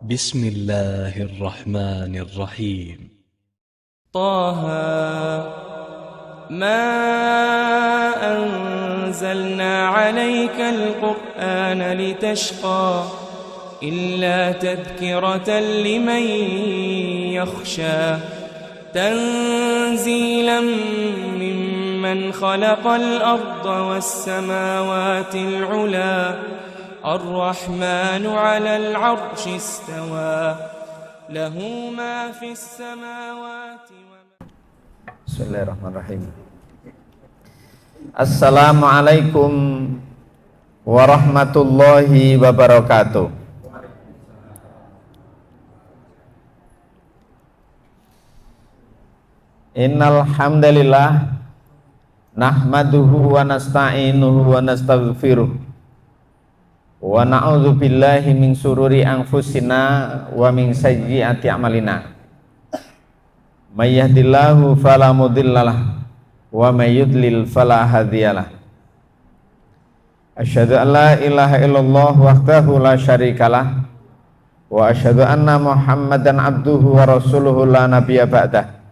بسم الله الرحمن الرحيم. طه ما أنزلنا عليك القرآن لتشقى إلا تذكرة لمن يخشى تنزيلا ممن خلق الأرض والسماوات العلى الرحمن على العرش استوى له ما في السماوات Bismillahirrahmanirrahim. Assalamualaikum warahmatullahi wabarakatuh. Innal hamdalillah nahmaduhu wa nasta'inuhu wa nastaghfiruh wa na'udzu billahi min sururi anfusina wa min sayyiati a'malina. May yahdihillahu fala mudhillalah wa may yudlil fala hadiyalah. Asyhadu an la ilaha illallah wahdahu la syarikalah wa asyhadu anna Muhammadan abduhu wa rasuluhu la nabiyya ba'dah.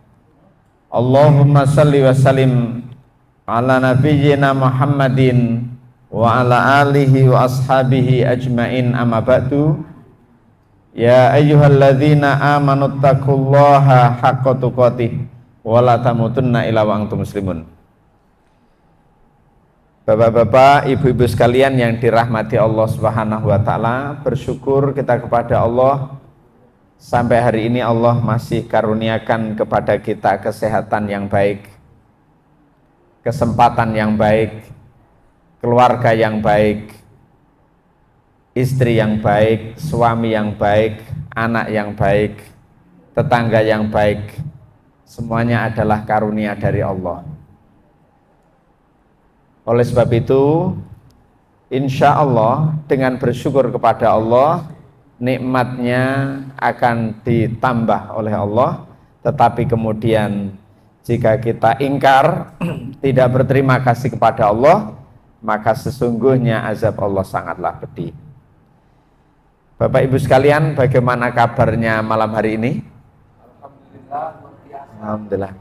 Allahumma salli wa sallim ala nabiyyina Muhammadin wa ala alihi wa ashabihi ajmain, amma ba'du. Ya ayyuhalladzina amanu taqullaha haqqa tuqatih wa la tamutunna illa wa antum muslimun. Bapak-bapak, ibu-ibu sekalian yang dirahmati Allah Subhanahu wa taala, bersyukur kita kepada Allah sampai hari ini Allah masih karuniakan kepada kita kesehatan yang baik, kesempatan yang baik, keluarga yang baik, istri yang baik, suami yang baik, anak yang baik, tetangga yang baik. Semuanya adalah karunia dari Allah. Oleh sebab itu, insya Allah dengan bersyukur kepada Allah, nikmatnya akan ditambah oleh Allah. Tetapi kemudian jika kita ingkar, tidak berterima kasih kepada Allah, maka sesungguhnya azab Allah sangatlah pedih. Bapak Ibu sekalian, bagaimana kabarnya malam hari ini? Alhamdulillah.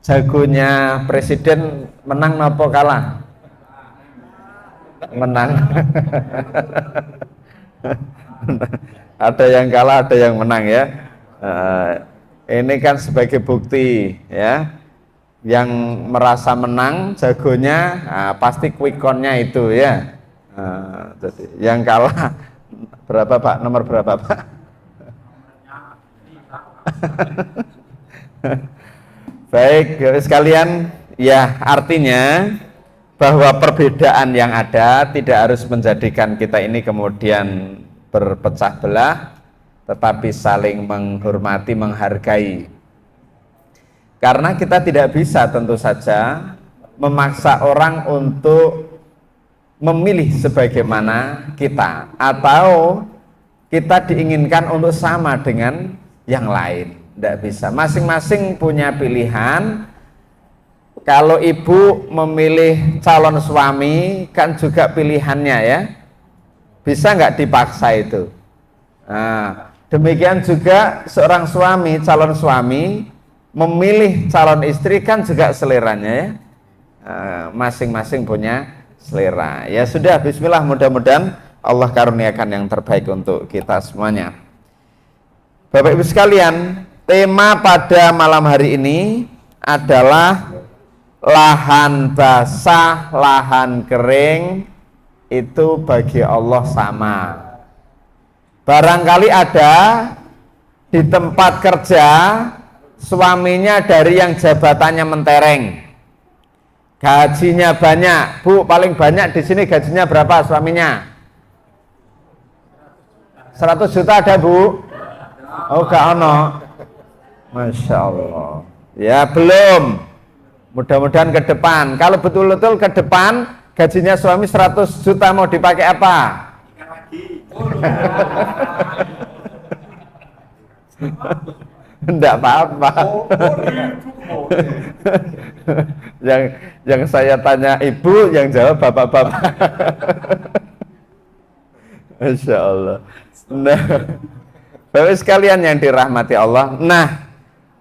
Jagonya presiden menang apa kalah? Menang. Ada yang kalah, ada yang menang ya. Ini kan sebagai bukti ya. Yang merasa menang jagonya, pasti quick count-nya itu ya. Yang kalah berapa Pak? Nomor berapa Pak? Baik sekalian, ya artinya bahwa perbedaan yang ada tidak harus menjadikan kita ini kemudian berpecah belah, tetapi saling menghormati, menghargai. Karena kita tidak bisa tentu saja memaksa orang untuk memilih sebagaimana kita, atau kita diinginkan untuk sama dengan yang lain. Tidak bisa, masing-masing punya pilihan. Kalau ibu memilih calon suami kan juga pilihannya ya, bisa nggak dipaksa itu. Nah, demikian juga seorang suami, calon suami memilih calon istri kan juga seleranya ya. Masing-masing punya selera. Ya sudah, bismillah, mudah-mudahan Allah karuniakan yang terbaik untuk kita semuanya. Bapak Ibu sekalian, tema pada malam hari ini adalah lahan basah, lahan kering itu bagi Allah sama. Barangkali ada di tempat kerja suaminya dari yang jabatannya mentereng, gajinya banyak. Bu, paling banyak di sini gajinya berapa suaminya? 100 juta ada Bu? Oh gak ono. Masya Allah. Ya belum. Mudah-mudahan ke depan. Kalau betul-betul ke depan gajinya suami 100 juta mau dipakai apa? Enggak apa-apa. Yang saya tanya ibu, yang jawab bapak-bapak. Masya Allah. Nah, Bapak sekalian yang dirahmati Allah. Nah,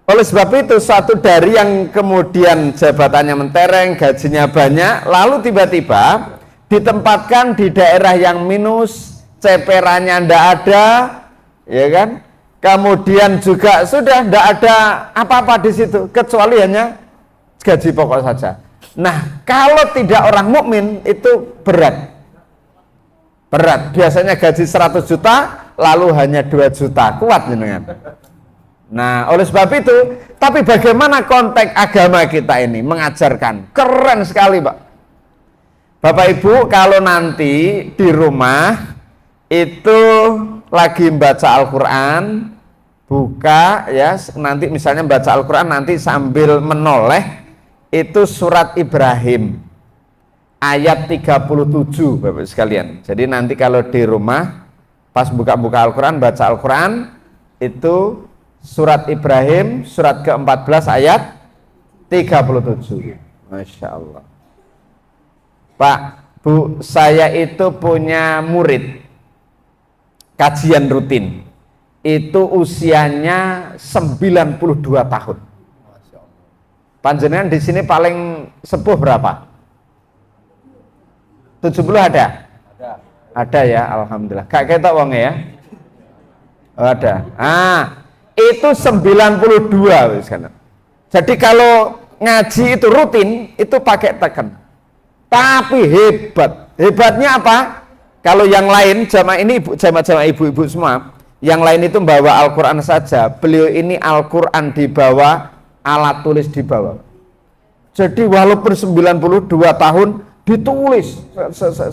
oleh sebab itu suatu dari yang kemudian jabatannya mentereng, gajinya banyak, lalu tiba-tiba ditempatkan di daerah yang minus, ceperannya ndak ada, ya kan? Kemudian juga sudah ndak ada apa-apa di situ kecuali hanya gaji pokok saja. Nah, kalau tidak orang mukmin itu berat. Berat. Biasanya gaji 100 juta lalu hanya 2 juta. Kuat jenengan. Nah, oleh sebab itu, tapi bagaimana konteks agama kita ini mengajarkan? Keren sekali, Pak. Bapak Ibu, kalau nanti di rumah itu lagi baca Al-Qur'an, buka ya, nanti misalnya baca Al-Qur'an nanti sambil menoleh itu surat Ibrahim ayat 37 Bapak sekalian. Jadi nanti kalau di rumah pas buka-buka Al-Qur'an, baca Al-Qur'an itu surat Ibrahim surat ke-14 ayat 37. Masya Allah. Pak, Bu, saya itu punya murid kajian rutin. Itu usianya 92 tahun. Panjenengan di sini paling sepuh berapa? 70 ada? Ada ya, alhamdulillah. Gak ketok wong ya? Oh, ada. Itu 92 kan. Jadi kalau ngaji itu rutin, itu pakai teken. Tapi hebat. Hebatnya apa? Kalau yang lain jamaah ini jamaah ibu-ibu semua, yang lain itu membawa Al-Qur'an saja. Beliau ini Al-Qur'an dibawa, alat tulis dibawa. Jadi walaupun 92 tahun ditulis.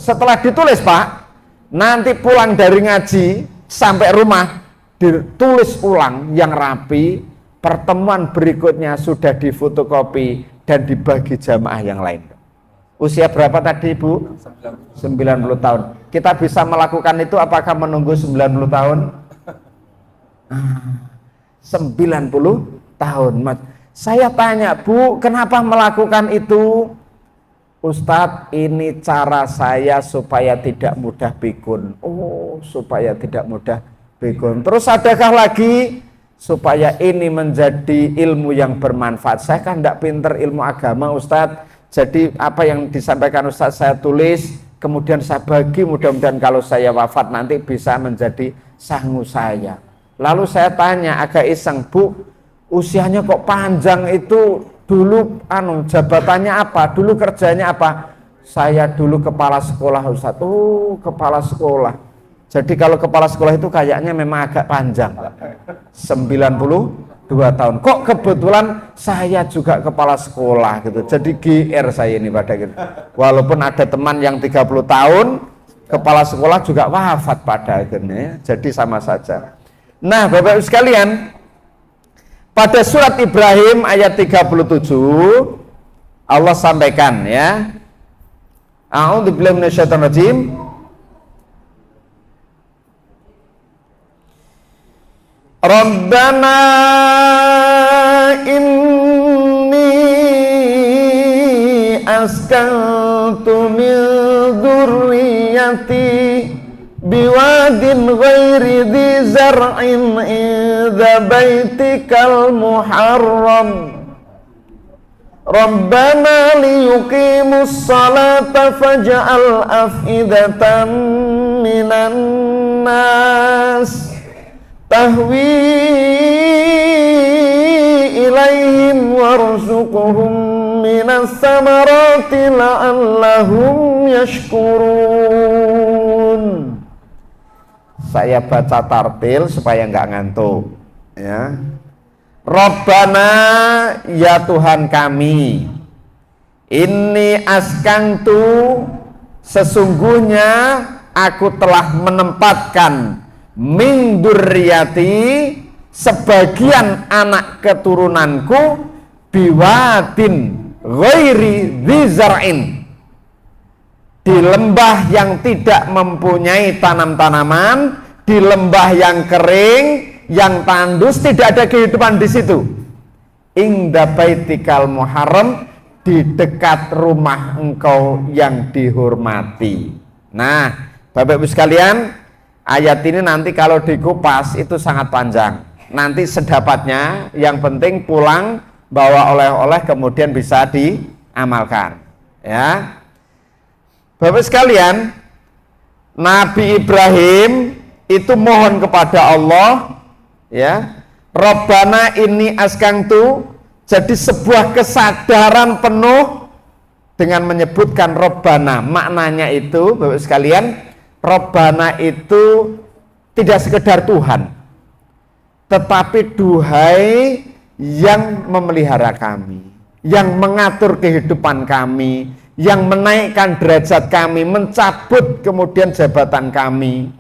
Setelah ditulis, Pak, nanti pulang dari ngaji sampai rumah ditulis ulang yang rapi. Pertemuan berikutnya sudah difotokopi dan dibagi jamaah yang lain. Usia berapa tadi, Bu? 90 tahun. Kita bisa melakukan itu apakah menunggu 90 tahun? 90 tahun. Saya tanya, Bu, kenapa melakukan itu? Ustadz, ini cara saya supaya tidak mudah pikun. Oh, supaya tidak mudah pikun. Terus adakah lagi? Supaya ini menjadi ilmu yang bermanfaat. Saya kan tidak pinter ilmu agama, Ustadz. Jadi apa yang disampaikan Ustadz saya tulis, kemudian saya bagi, mudah-mudahan kalau saya wafat nanti bisa menjadi sangu saya. Lalu saya tanya agak iseng, Bu, usianya kok panjang itu, dulu jabatannya apa, dulu kerjanya apa? Saya dulu kepala sekolah, Ustadz. Oh, kepala sekolah. Jadi kalau kepala sekolah itu kayaknya memang agak panjang, 92 tahun. Kok kebetulan saya juga kepala sekolah gitu. Jadi GR saya ini pada gitu. Walaupun ada teman yang 30 tahun kepala sekolah juga wafat pada akhirnya. Jadi sama saja. Nah, Bapak Ibu sekalian, pada surat Ibrahim ayat 37 Allah sampaikan ya. A'udzubillahi minasyaitonirrajim. Rabbana inni askantu min dzurriyyati biwadin ghairi dzi zar'in inda baitikal muharram Rabbana liyuqimus salata faj'al af'idatan minan nas tahwi ilaihim warzuqhum minas samarati la'allahum yashkurun. Saya baca tartil supaya nggak ngantuk ya. Rabbana, ya Tuhan kami, inni askantu, sesungguhnya aku telah menempatkan min dzurriyyati, sebagian anak keturunanku, biwadin ghairi dzi zar'in, di lembah yang tidak mempunyai tanam-tanaman, di lembah yang kering, yang tandus, tidak ada kehidupan di situ. Inda baitikal muharram, di dekat rumah engkau yang dihormati. Nah, Bapak Ibu sekalian, Ayat ini nanti kalau dikupas itu sangat panjang. Nanti sedapatnya, yang penting pulang bawa oleh-oleh kemudian bisa diamalkan. Ya, Bapak sekalian, Nabi Ibrahim itu mohon kepada Allah, ya, Rabbana inni askantu, jadi sebuah kesadaran penuh dengan menyebutkan Rabbana. Maknanya itu, Bapak sekalian, Rabbana itu tidak sekedar Tuhan, tetapi duhai yang memelihara kami, yang mengatur kehidupan kami, yang menaikkan derajat kami, mencabut kemudian jabatan kami,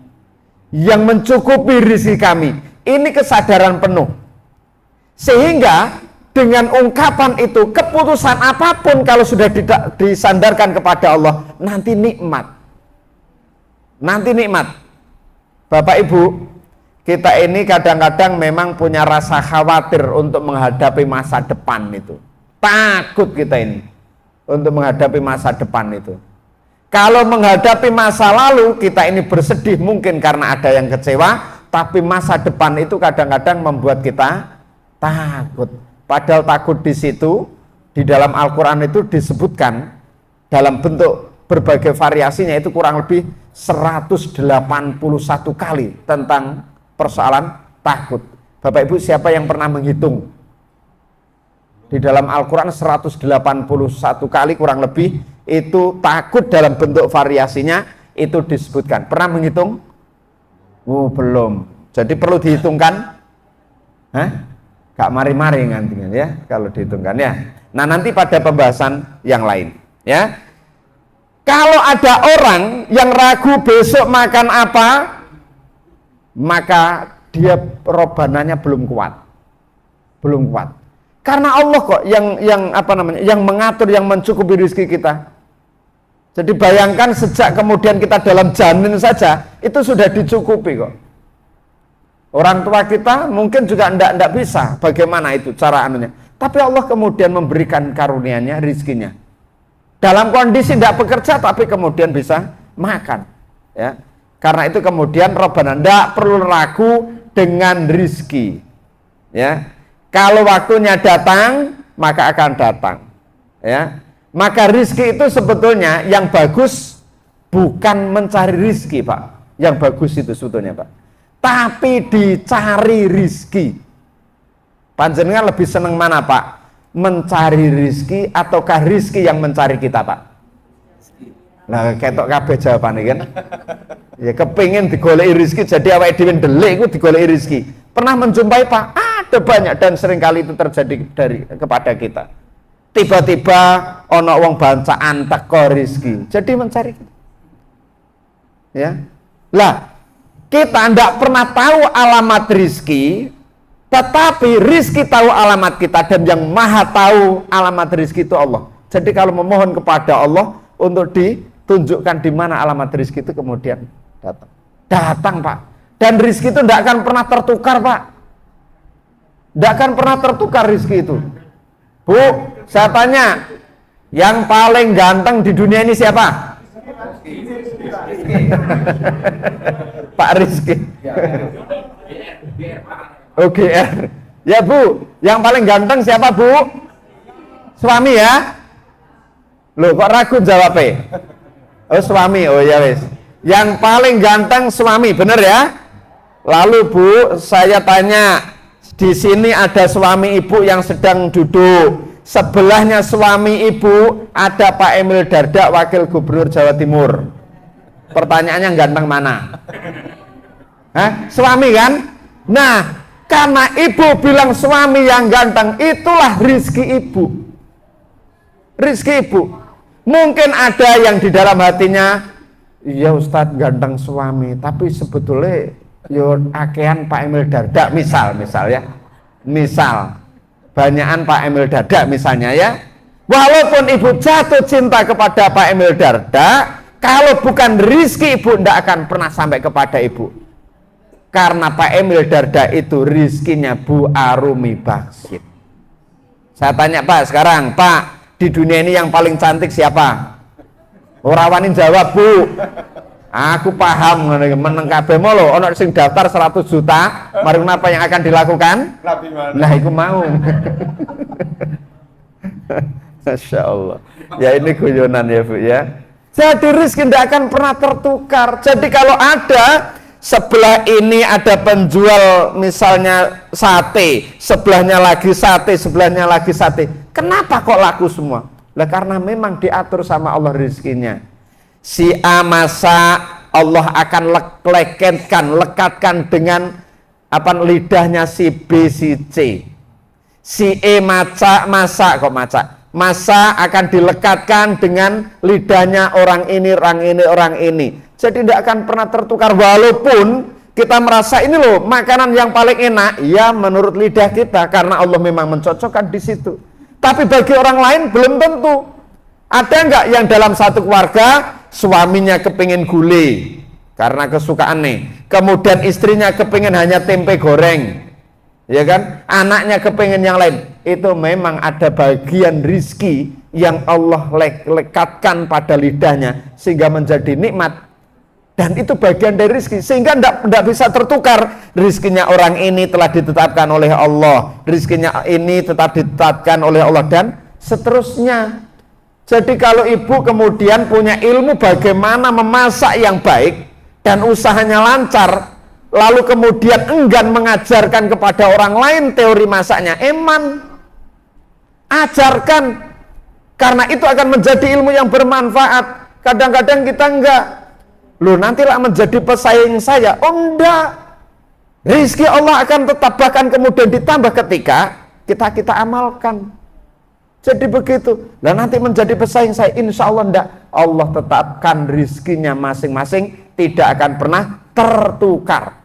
yang mencukupi rezeki kami. Ini kesadaran penuh. Sehingga dengan ungkapan itu, keputusan apapun kalau sudah disandarkan kepada Allah, nanti nikmat. Nanti nikmat. Bapak Ibu, kita ini kadang-kadang memang punya rasa khawatir untuk menghadapi masa depan itu. Takut kita ini untuk menghadapi masa depan itu. Kalau menghadapi masa lalu, kita ini bersedih mungkin karena ada yang kecewa, tapi masa depan itu kadang-kadang membuat kita takut. Padahal takut di situ, di dalam Al-Quran itu disebutkan dalam bentuk berbagai variasinya, itu kurang lebih 181 kali tentang persoalan takut. Bapak Ibu, siapa yang pernah menghitung? Di dalam Al-Quran 181 kali kurang lebih itu takut dalam bentuk variasinya itu disebutkan. Pernah menghitung? Oh, belum. Jadi perlu dihitungkan? Hah? Gak mari-mari nantinya ya kalau dihitungkan ya. Nah, nanti pada pembahasan yang lain ya. Kalau ada orang yang ragu besok makan apa, maka dia robananya belum kuat. Belum kuat. Karena Allah kok yang mengatur, yang mencukupi rezeki kita. Jadi bayangkan sejak kemudian kita dalam janin saja itu sudah dicukupi kok. Orang tua kita mungkin juga enggak bisa bagaimana itu cara anunya. Tapi Allah kemudian memberikan karunia-Nya, rezekinya. Dalam kondisi tidak bekerja tapi kemudian bisa makan. Ya. Karena itu kemudian Rabbana, tidak perlu ragu dengan rezeki. Ya. Kalau waktunya datang, maka akan datang. Ya. Maka rezeki itu sebetulnya yang bagus bukan mencari rezeki, Pak. Yang bagus itu sebetulnya, Pak. Tapi dicari rezeki. Panjenengan lebih senang mana, Pak? Mencari rezeki ataukah rezeki yang mencari kita, Pak? Nah, ketok kabeh jawabannya kan? Ya kepingin digoleki rezeki, jadi awake dhewe ndelik iku digoleki rezeki. Pernah menjumpai, Pak? Ada banyak dan seringkali itu terjadi kepada kita. Tiba-tiba ono wong bancaan teko rezeki. Jadi mencari kita. Ya. Lah, kita ndak pernah tahu alamat rezeki, tetapi rizki tahu alamat kita, dan yang maha tahu alamat rizki itu Allah. Jadi kalau memohon kepada Allah untuk ditunjukkan di mana alamat rizki itu, kemudian datang Pak. Dan rizki itu tidak akan pernah tertukar, Pak. Tidak akan pernah tertukar rizki itu. Bu, saya tanya, yang paling ganteng di dunia ini siapa? Pak Rizki. Oke, ya Bu, yang paling ganteng siapa Bu? Suami ya? Loh kok ragu jawabnya? Oh suami, oh ya wis. Yang paling ganteng suami, bener ya? Lalu Bu, saya tanya, di sini ada suami ibu yang sedang duduk, sebelahnya suami ibu ada Pak Emil Dardak, Wakil Gubernur Jawa Timur. Pertanyaannya ganteng mana? Hah? Suami kan? Nah, karena ibu bilang suami yang ganteng, itulah rizki ibu. Rizki ibu. Mungkin ada yang di dalam hatinya, iya Ustadz ganteng suami, tapi sebetulnya yo akean Pak Emil Dardak, misal ya. Misal banyakan Pak Emil Dardak misalnya ya. Walaupun ibu jatuh cinta kepada Pak Emil Dardak, kalau bukan rizki ibu tidak akan pernah sampai kepada ibu. Karena Pak Emil Dardak itu rizkinya Bu Arumi Baksit. Saya tanya Pak sekarang, Pak, di dunia ini yang paling cantik siapa? Orang wani jawab Bu. Aku paham meneng kabeh molo ana sing daftar 100 juta, mari apa yang akan dilakukan? Nah, iku mau. Masya Allah. Ya ini guyonan ya Bu ya. Jadi rezeki tidak akan pernah tertukar. Jadi kalau ada sebelah ini ada penjual misalnya sate, sebelahnya lagi sate, sebelahnya lagi sate. Kenapa kok laku semua? Lah karena memang diatur sama Allah rezekinya. Si A masak, Allah akan lekatkan dengan lidahnya si B, si C. Si E masak akan dilekatkan dengan lidahnya orang ini. Jadi tidak akan pernah tertukar, walaupun kita merasa ini loh makanan yang paling enak, ya menurut lidah kita karena Allah memang mencocokkan di situ. Tapi bagi orang lain belum tentu. Ada nggak yang dalam satu keluarga suaminya kepingin gulai karena kesukaannya, kemudian istrinya kepingin hanya tempe goreng, ya kan? Anaknya kepingin yang lain. Itu memang ada bagian rizki yang Allah lekatkan pada lidahnya sehingga menjadi nikmat. Dan itu bagian dari rizki, sehingga tidak bisa tertukar. Rizkinya orang ini telah ditetapkan oleh Allah, rizkinya ini tetap ditetapkan oleh Allah, dan seterusnya. Jadi kalau ibu kemudian punya ilmu bagaimana memasak yang baik dan usahanya lancar, lalu kemudian enggan mengajarkan kepada orang lain teori masaknya, ajarkan, karena itu akan menjadi ilmu yang bermanfaat. Kadang-kadang kita enggak, loh nantilah menjadi pesaing saya. Oh enggak, rizki Allah akan tetap, bahkan kemudian ditambah ketika kita amalkan. Jadi begitu. Dan nanti menjadi pesaing saya, insya Allah enggak. Allah tetapkan rizkinya masing-masing, tidak akan pernah tertukar.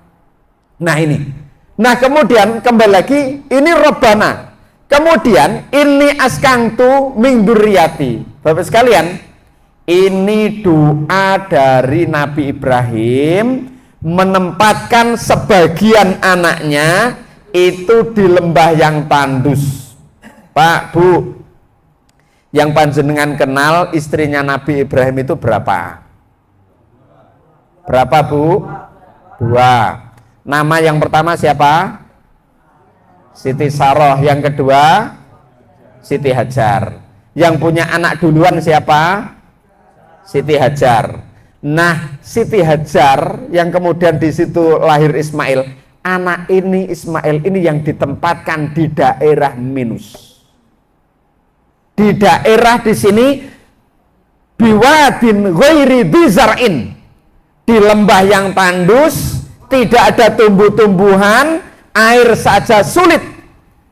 Nah ini. Nah kemudian kembali lagi, ini Rabbana. Kemudian ini askantu min dzurriyyati. Bapak sekalian, ini doa dari Nabi Ibrahim menempatkan sebagian anaknya itu di lembah yang tandus. Pak, Bu, yang panjenengan kenal istrinya Nabi Ibrahim itu berapa? Berapa, Bu? 2. Nama yang pertama siapa? Siti Saroh. Yang kedua Siti Hajar. Yang punya anak duluan siapa? Siti Hajar. Nah, Siti Hajar yang kemudian di situ lahir Ismail. Anak ini Ismail ini yang ditempatkan di daerah minus. Di daerah di sini biwadin ghairi dzar'in, di lembah yang tandus, tidak ada tumbuh-tumbuhan, air saja sulit.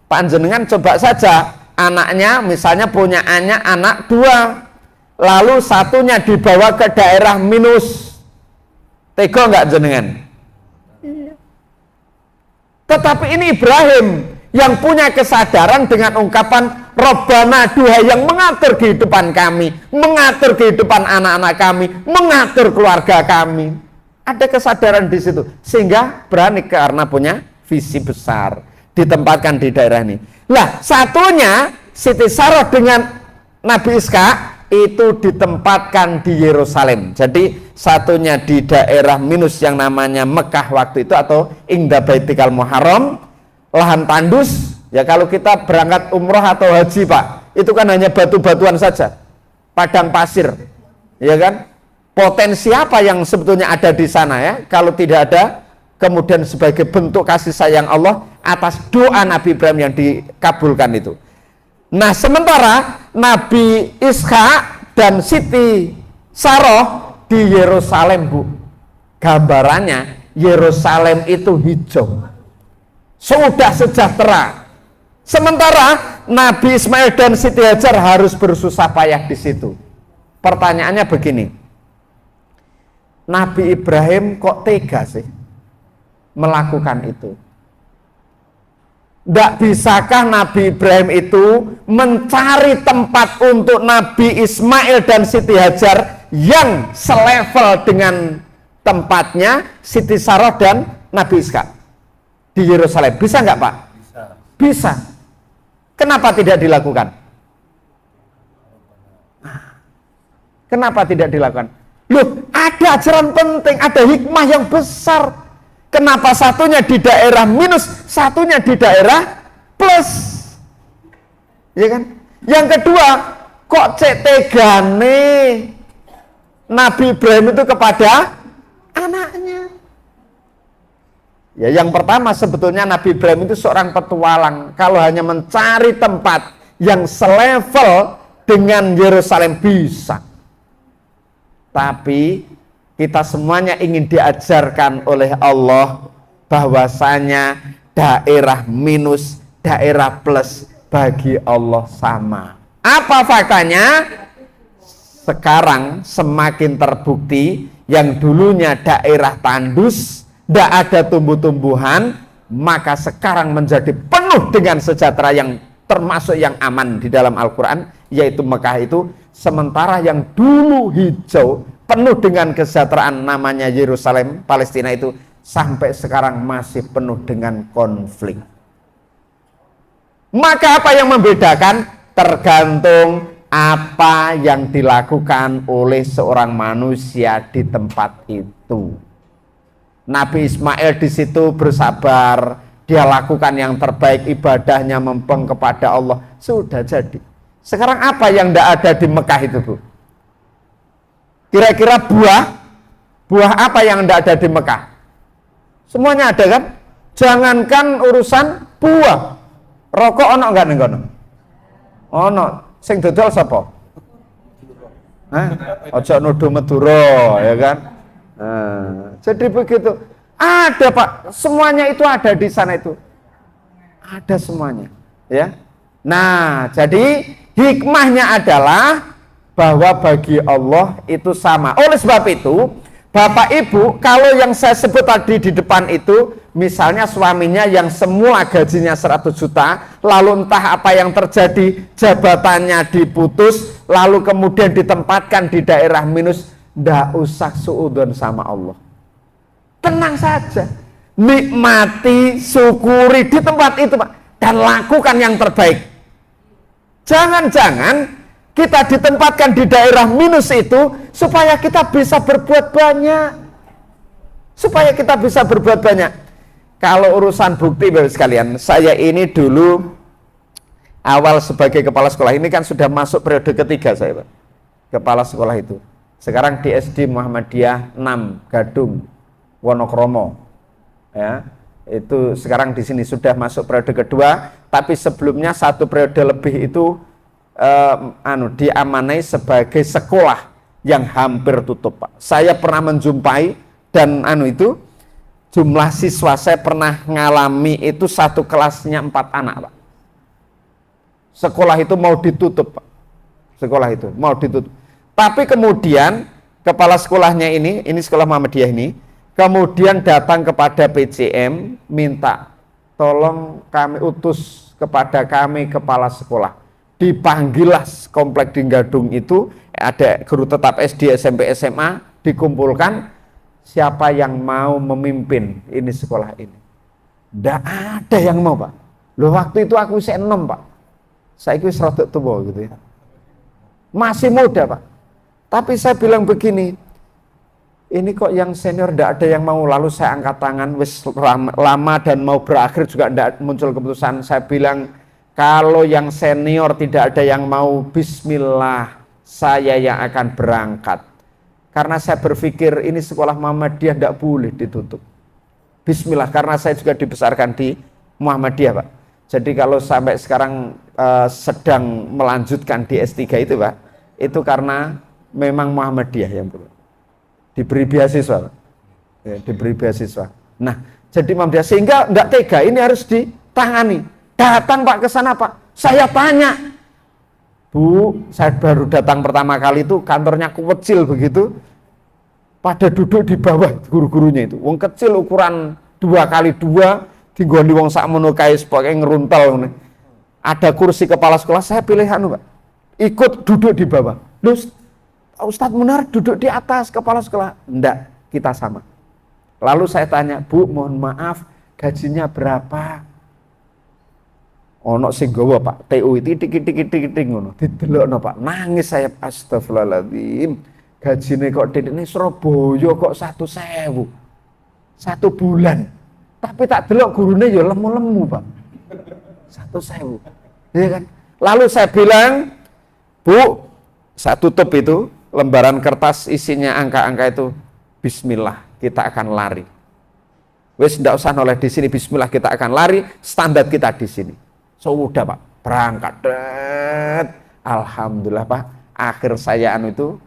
Panjenengan coba saja, anaknya misalnya punya anak 2, lalu satunya dibawa ke daerah minus, tega nggak jenengan? Tetapi ini Ibrahim yang punya kesadaran dengan ungkapan Rabbana, duhai yang mengatur kehidupan kami, mengatur kehidupan anak-anak kami, mengatur keluarga kami. Ada kesadaran di situ, sehingga berani karena punya visi besar, ditempatkan di daerah ini. Lah, satunya Siti Sarah dengan Nabi Ishak itu ditempatkan di Yerusalem. Jadi satunya di daerah minus yang namanya Mekah waktu itu, atau Inda Baitikal Muharram, lahan tandus. Ya kalau kita berangkat umroh atau haji Pak, itu kan hanya batu-batuan saja, padang pasir, ya kan? Potensi apa yang sebetulnya ada di sana ya? Kalau tidak ada, kemudian sebagai bentuk kasih sayang Allah atas doa Nabi Ibrahim yang dikabulkan itu. Nah sementara Nabi Ishak dan Siti Saroh di Yerusalem, Bu. Gambarannya Yerusalem itu hijau, sudah sejahtera. Sementara Nabi Ismail dan Siti Hajar harus bersusah payah di situ. Pertanyaannya begini, Nabi Ibrahim kok tega sih melakukan itu? Tidak bisakah Nabi Ibrahim itu mencari tempat untuk Nabi Ismail dan Siti Hajar yang selevel dengan tempatnya Siti Saroh dan Nabi Ishak di Yerusalem? Bisa nggak Pak? Bisa. Kenapa tidak dilakukan? Kenapa tidak dilakukan? Loh, ada ajaran penting, ada hikmah yang besar. Kenapa satunya di daerah minus, satunya di daerah plus? Ya kan? Yang kedua, kok cek tegane Nabi Ibrahim itu kepada anaknya? Ya, yang pertama sebetulnya Nabi Ibrahim itu seorang petualang. Kalau hanya mencari tempat yang selevel dengan Yerusalem bisa. Tapi kita semuanya ingin diajarkan oleh Allah bahwasanya daerah minus, daerah plus bagi Allah sama. Apa faktanya? Sekarang semakin terbukti yang dulunya daerah tandus, tidak ada tumbuh-tumbuhan, maka sekarang menjadi penuh dengan sejahtera yang termasuk yang aman di dalam Al-Quran, yaitu Mekah itu. Sementara yang dulu hijau, penuh dengan kesejahteraan namanya Yerusalem, Palestina itu, sampai sekarang masih penuh dengan konflik. Maka apa yang membedakan? Tergantung apa yang dilakukan oleh seorang manusia di tempat itu. Nabi Ismail di situ bersabar, dia lakukan yang terbaik, ibadahnya mempeng kepada Allah, sudah jadi. Sekarang apa yang tidak ada di Mekah itu, Bu? Kira-kira buah apa yang tidak ada di Mekah? Semuanya ada kan? Jangankan urusan buah, rokok ono enggak ning kono? Ono, sing dodol sapa? Hah? Ojo nuduh Madura, ya kan? Nah, jadi begitu. Ada Pak, semuanya itu ada di sana itu. Ada semuanya, ya. Nah, jadi hikmahnya adalah bahwa bagi Allah itu sama. Oleh sebab itu, Bapak Ibu, kalau yang saya sebut tadi di depan itu, misalnya suaminya yang semua gajinya 100 juta, lalu entah apa yang terjadi, jabatannya diputus, lalu kemudian ditempatkan di daerah minus, ndak usah suudon sama Allah. Tenang saja, nikmati, syukuri di tempat itu, Pak, dan lakukan yang terbaik. Jangan-jangan kita ditempatkan di daerah minus itu supaya kita bisa berbuat banyak. Supaya kita bisa berbuat banyak. Kalau urusan bukti, Bapak sekalian, saya ini dulu awal sebagai kepala sekolah, ini kan sudah masuk periode ketiga saya, Pak, kepala sekolah itu. Sekarang di SD Muhammadiyah 6 Gadung Wonokromo, ya, itu sekarang di sini sudah masuk periode kedua, tapi sebelumnya satu periode lebih itu diamanai sebagai sekolah yang hampir tutup, Pak. Saya pernah menjumpai dan itu jumlah siswa saya pernah ngalami itu satu kelasnya 4 anak, Pak. Sekolah itu mau ditutup, Pak. Sekolah itu mau ditutup. Tapi kemudian kepala sekolahnya ini sekolah Muhammadiyah ini, kemudian datang kepada PCM minta tolong kami utus kepada kami kepala sekolah. Dipanggillah komplek di Gadung itu, ada guru tetap SD, SMP, SMA, dikumpulkan siapa yang mau memimpin ini sekolah ini. Tidak ada yang mau, Pak. Loh, waktu itu aku masih 6, Pak. Saya itu serodok tua gitu ya. Masih muda, Pak. Tapi saya bilang begini, ini kok yang senior tidak ada yang mau, lalu saya angkat tangan, wis lama dan mau berakhir juga tidak muncul keputusan. Saya bilang, kalau yang senior tidak ada yang mau, bismillah, saya yang akan berangkat. Karena saya berpikir ini sekolah Muhammadiyah tidak boleh ditutup. Bismillah, karena saya juga dibesarkan di Muhammadiyah, Pak. Jadi kalau sampai sekarang sedang melanjutkan di S3 itu, Pak, itu karena memang Muhammadiyah yang perlu diberi beasiswa, ya, diberi beasiswa. Nah, jadi Muhammadiyah, sehingga tidak tega, ini harus ditangani. Datang, Pak, ke sana, Pak. Saya tanya, Bu, saya baru datang pertama kali itu, kantornya kecil begitu, pada duduk di bawah guru-gurunya itu. Wong kecil ukuran 2x2, tinggoni wong sakmono kae sebagai ngeruntal. Ada kursi kepala sekolah, saya pilih Pak. Ikut duduk di bawah. Loh, Ustadz Munar duduk di atas kepala sekolah. Enggak, kita sama. Lalu saya tanya, Bu, mohon maaf, gajinya berapa? Ono sing gawa, Pak, TU itu titik ngono. Didelokno, Pak. Nangis saya, astagfirullahaladzim. Gajine kok titik ini Surabaya kok 1.000 1 bulan. Tapi tak delok gurune ya lemu-lemu, Pak. 1.000. Ya kan? Lalu saya bilang, Bu, saya tutup itu lembaran kertas isinya angka-angka itu. Bismillah, kita akan lari. Wes ndak usah noleh di sini, bismillah kita akan lari, standar kita di sini. Sudah, Pak, berangkat. Alhamdulillah, Pak. Akhir saya itu.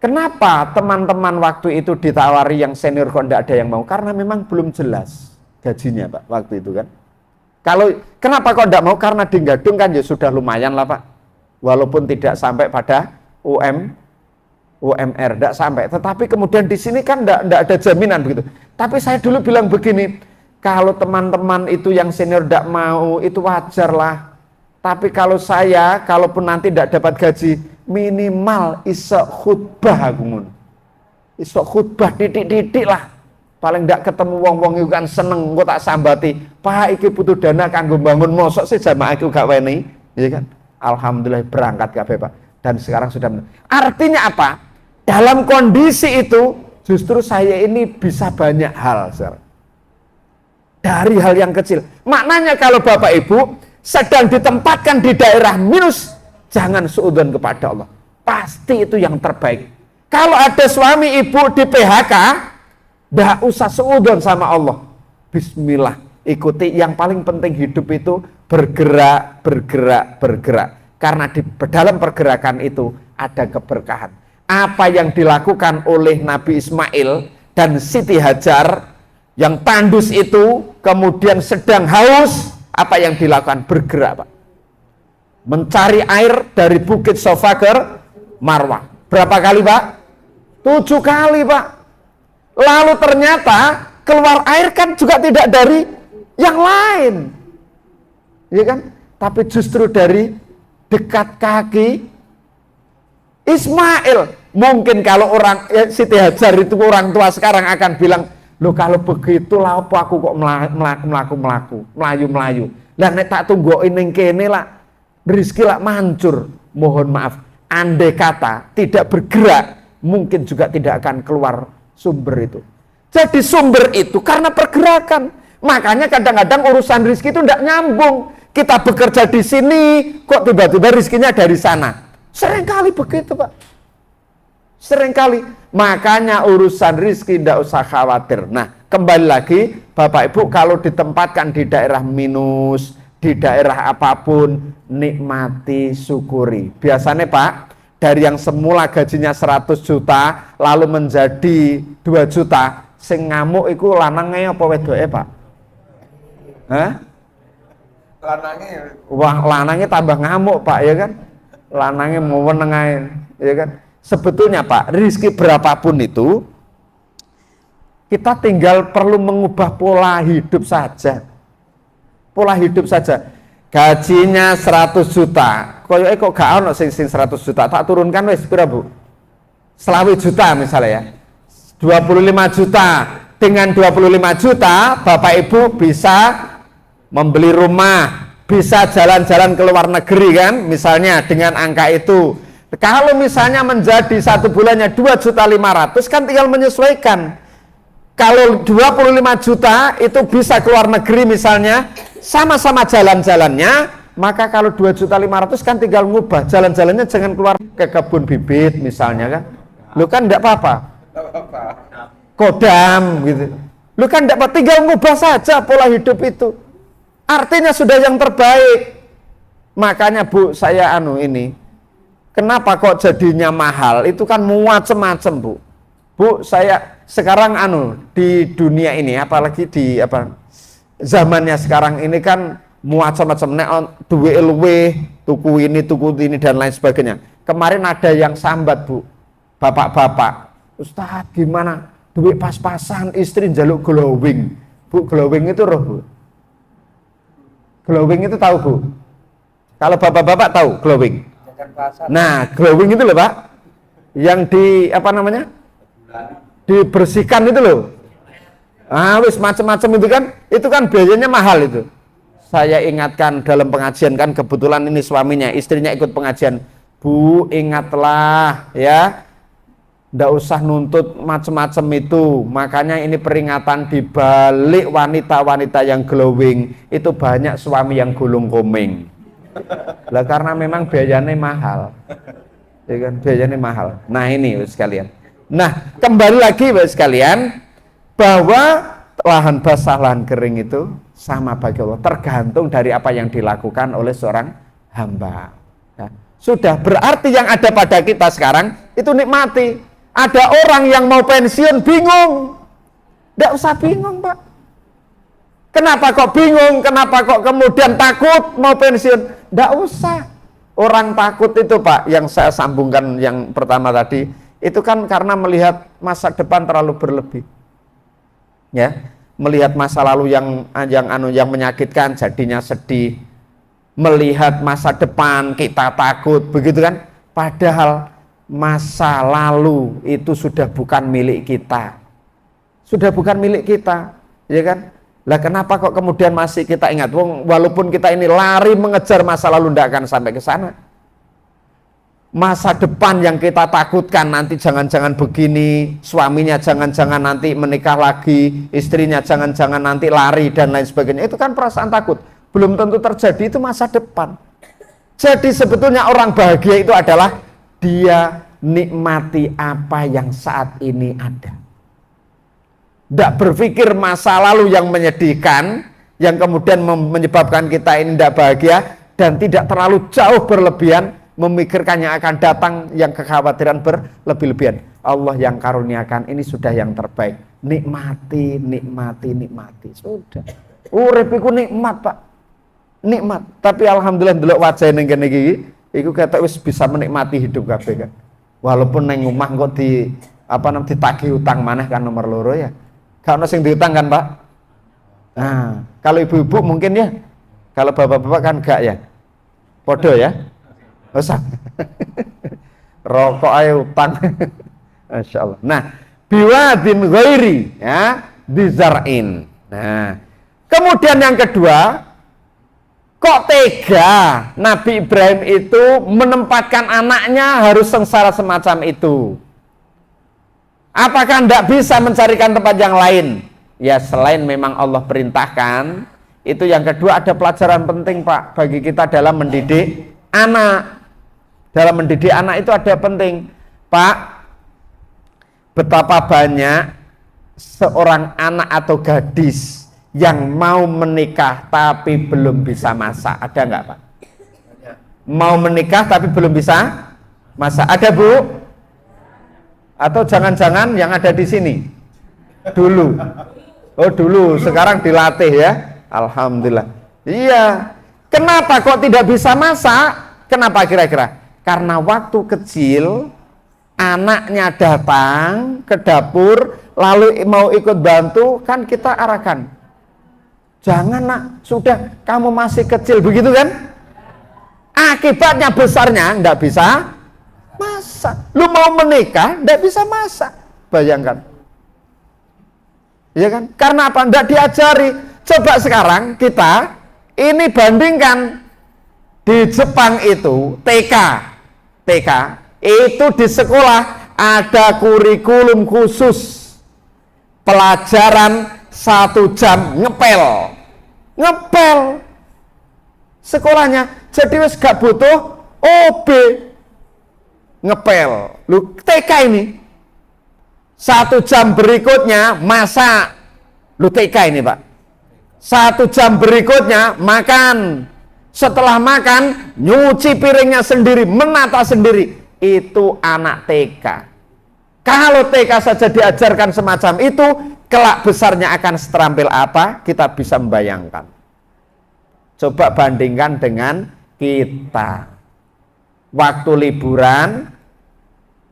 Kenapa teman-teman waktu itu ditawari yang senior kok ndak ada yang mau? Karena memang belum jelas gajinya, Pak, waktu itu kan. Kenapa kok ndak mau? Karena di Gadung kan ya sudah lumayan lah, Pak. Walaupun tidak sampai pada UMR, ndak sampai. Tetapi kemudian di sini kan ndak ada jaminan begitu. Tapi saya dulu bilang begini, kalau teman-teman itu yang senior ndak mau, itu wajar lah. Tapi kalau saya, kalaupun nanti ndak dapat gaji, minimal isok khutbah aku ngono. Isok khutbah titik-titik lah. Paling ndak ketemu wong-wong itu kan seneng, engko tak sambati. Pak iki butuh dana kanggo bangun mosok sih jamaah iku gak weni, ya kan? Alhamdulillah berangkat kabeh, Pak. Dan sekarang sudah artinya apa? Dalam kondisi itu justru saya ini bisa banyak hal, sekarang. Dari hal yang kecil. Maknanya kalau Bapak Ibu sedang ditempatkan di daerah minus, jangan suudzon kepada Allah. Pasti itu yang terbaik. Kalau ada suami ibu di PHK, tidak usah suudzon sama Allah. Bismillah, ikuti. Yang paling penting hidup itu bergerak. Karena di dalam pergerakan itu ada keberkahan. Apa yang dilakukan oleh Nabi Ismail dan Siti Hajar yang tandus itu, kemudian sedang haus, apa yang dilakukan? Bergerak, Pak. Mencari air dari Bukit Sofa ke Marwah. Berapa kali, Pak? 7 kali, Pak. Lalu ternyata keluar air kan juga tidak dari yang lain, ya kan? Tapi justru dari dekat kaki Ismail. Mungkin kalau orang Siti Hajar itu orang tua sekarang akan bilang, loh kalau begitu lah apa aku kok melayu. Lah nek tak tunggu ning kene lah rezeki lah mancur. Mohon maaf, andai kata tidak bergerak mungkin juga tidak akan keluar sumber itu. Jadi sumber itu karena pergerakan. Makanya kadang-kadang urusan rezeki itu tidak nyambung. Kita bekerja di sini kok tiba-tiba rezekinya dari sana. Seringkali begitu, Pak. Seringkali. Makanya urusan rezeki tidak usah khawatir. Nah, kembali lagi Bapak Ibu, kalau ditempatkan di daerah minus, di daerah apapun, nikmati, syukuri. Biasanya, Pak, dari yang semula gajinya 100 juta lalu menjadi 2 juta, sing ngamuk iku lanange apa wedoke, Pak? Hah? Lanange tambah ngamuk, Pak, ya kan? Lanange mau meneng ae, ya kan? Sebetulnya, Pak, rezeki berapapun itu kita tinggal perlu mengubah pola hidup saja. Pola hidup saja. Gajinya 100 juta. Koyoke kok gak ono sing 100 juta. Tak turunkan wis pira, Bu? 20 juta misalnya ya. 25 juta. Dengan 25 juta Bapak Ibu bisa membeli rumah, bisa jalan-jalan ke luar negeri kan, misalnya dengan angka itu. Kalau misalnya menjadi satu bulannya 2.500.000 kan tinggal menyesuaikan. Kalau 25 juta itu bisa ke luar negeri misalnya, sama-sama jalan-jalannya, maka kalau 2.500.000 kan tinggal ngubah jalan-jalannya, jangan keluar ke kebun bibit misalnya kan. Lu kan enggak apa-apa. Kodam gitu. Lu kan enggak apa, tinggal ngubah saja pola hidup itu. Artinya sudah yang terbaik. Makanya Bu, saya ini kenapa kok jadinya mahal? Itu kan macam-macam, Bu. Bu, saya sekarang di dunia ini, apalagi di zamannya sekarang ini kan macam-macam, nek duwe luwe, tuku ini dan lain sebagainya. Kemarin ada yang sambat, Bu. Bapak-bapak, Ustaz gimana? Duit pas-pasan, istri njaluk glowing. Bu, glowing itu roh, Bu. Glowing itu tahu, Bu? Kalau bapak-bapak tahu glowing? Nah, glowing itu loh, Pak. Yang dibersihkan itu loh. Wis macam-macam itu kan biayanya mahal itu. Saya ingatkan dalam pengajian kan, kebetulan ini suaminya, istrinya ikut pengajian. Bu, ingatlah ya, Ndak usah nuntut macam-macam itu. Makanya ini peringatan di balik wanita-wanita yang glowing itu banyak suami yang gulung komeng. Lah karena memang biayanya mahal. Ya kan, biayanya mahal. Nah, ini sekalian. Nah, kembali lagi sekalian bahwa lahan basah lahan kering itu sama bagi Allah, tergantung dari apa yang dilakukan oleh seorang hamba. Ya. Sudah berarti yang ada pada kita sekarang itu nikmati. Ada orang yang mau pensiun bingung. Tidak usah bingung, Pak. Kenapa kok bingung? Kenapa kok kemudian takut mau pensiun? Tidak usah. Orang takut itu, Pak, yang saya sambungkan yang pertama tadi, itu kan karena melihat masa depan terlalu berlebih. Ya, melihat masa lalu yang menyakitkan jadinya sedih. Melihat masa depan kita takut, begitu kan? Padahal masa lalu itu sudah bukan milik kita. Sudah bukan milik kita, ya kan? Lah kenapa kok kemudian masih kita ingat? Walaupun kita ini lari mengejar masa lalu, tidak akan sampai ke sana. Masa depan yang kita takutkan nanti jangan-jangan begini, suaminya jangan-jangan nanti menikah lagi, istrinya jangan-jangan nanti lari dan lain sebagainya. Itu kan perasaan takut. Belum tentu terjadi, itu masa depan. Jadi sebetulnya orang bahagia itu adalah dia nikmati apa yang saat ini ada. Tidak berpikir masa lalu yang menyedihkan, yang kemudian menyebabkan kita ini tidak bahagia, dan tidak terlalu jauh berlebihan memikirkan yang akan datang, yang kekhawatiran berlebih-lebihan. Allah yang karuniakan, ini sudah yang terbaik. Nikmati, nikmati, nikmati. Sudah. Urip iku nikmat, Pak. Nikmat. Tapi alhamdulillah ndelok wajah ning kene iki, iku ketok wis bisa menikmati hidup kabeh kan. Walaupun neng omah kok ditagih utang maneh kan nomor loro ya. Gak ono sing diutang kan, Pak? Nah, kalau ibu-ibu mungkin ya. Kalau bapak-bapak kan gak ya. Podo ya. Usah. Rokok ayo utang. Masya Allah. Nah, biwadin ghairi ya, dizar'in. Nah, kemudian yang kedua, kok tega Nabi Ibrahim itu menempatkan anaknya harus sengsara semacam itu? Apakah tidak bisa mencarikan tempat yang lain? Ya selain memang Allah perintahkan, itu yang kedua ada pelajaran penting, Pak, bagi kita dalam mendidik anak. Dalam mendidik anak itu ada penting, Pak. Betapa banyak seorang anak atau gadis yang mau menikah tapi belum bisa masak. Ada nggak, Pak? Mau menikah tapi belum bisa masak. Ada, Bu? Atau jangan-jangan yang ada di sini? Dulu. Oh, dulu. Sekarang dilatih ya. Alhamdulillah. Iya. Kenapa kok tidak bisa masak? Kenapa kira-kira? Karena waktu kecil anaknya datang ke dapur lalu mau ikut bantu, kan kita arahkan. Jangan, Nak, sudah kamu masih kecil, begitu kan? Akibatnya besarnya enggak bisa masak. Lu mau menikah enggak bisa masak. Bayangkan. Ya kan? Karena apa? Enggak diajari. Coba sekarang kita ini bandingkan di Jepang itu TK itu di sekolah ada kurikulum khusus pelajaran 1 jam ngepel sekolahnya. Jadi wis gak butuh OB, ngepel. Lu TK ini 1 jam berikutnya masak. Lu TK ini, Pak. 1 jam berikutnya makan. Setelah makan nyuci piringnya sendiri, menata sendiri. Itu anak TK. Kalau TK saja diajarkan semacam itu, kelak besarnya akan seterampil apa? Kita bisa membayangkan. Coba bandingkan dengan kita. Waktu liburan,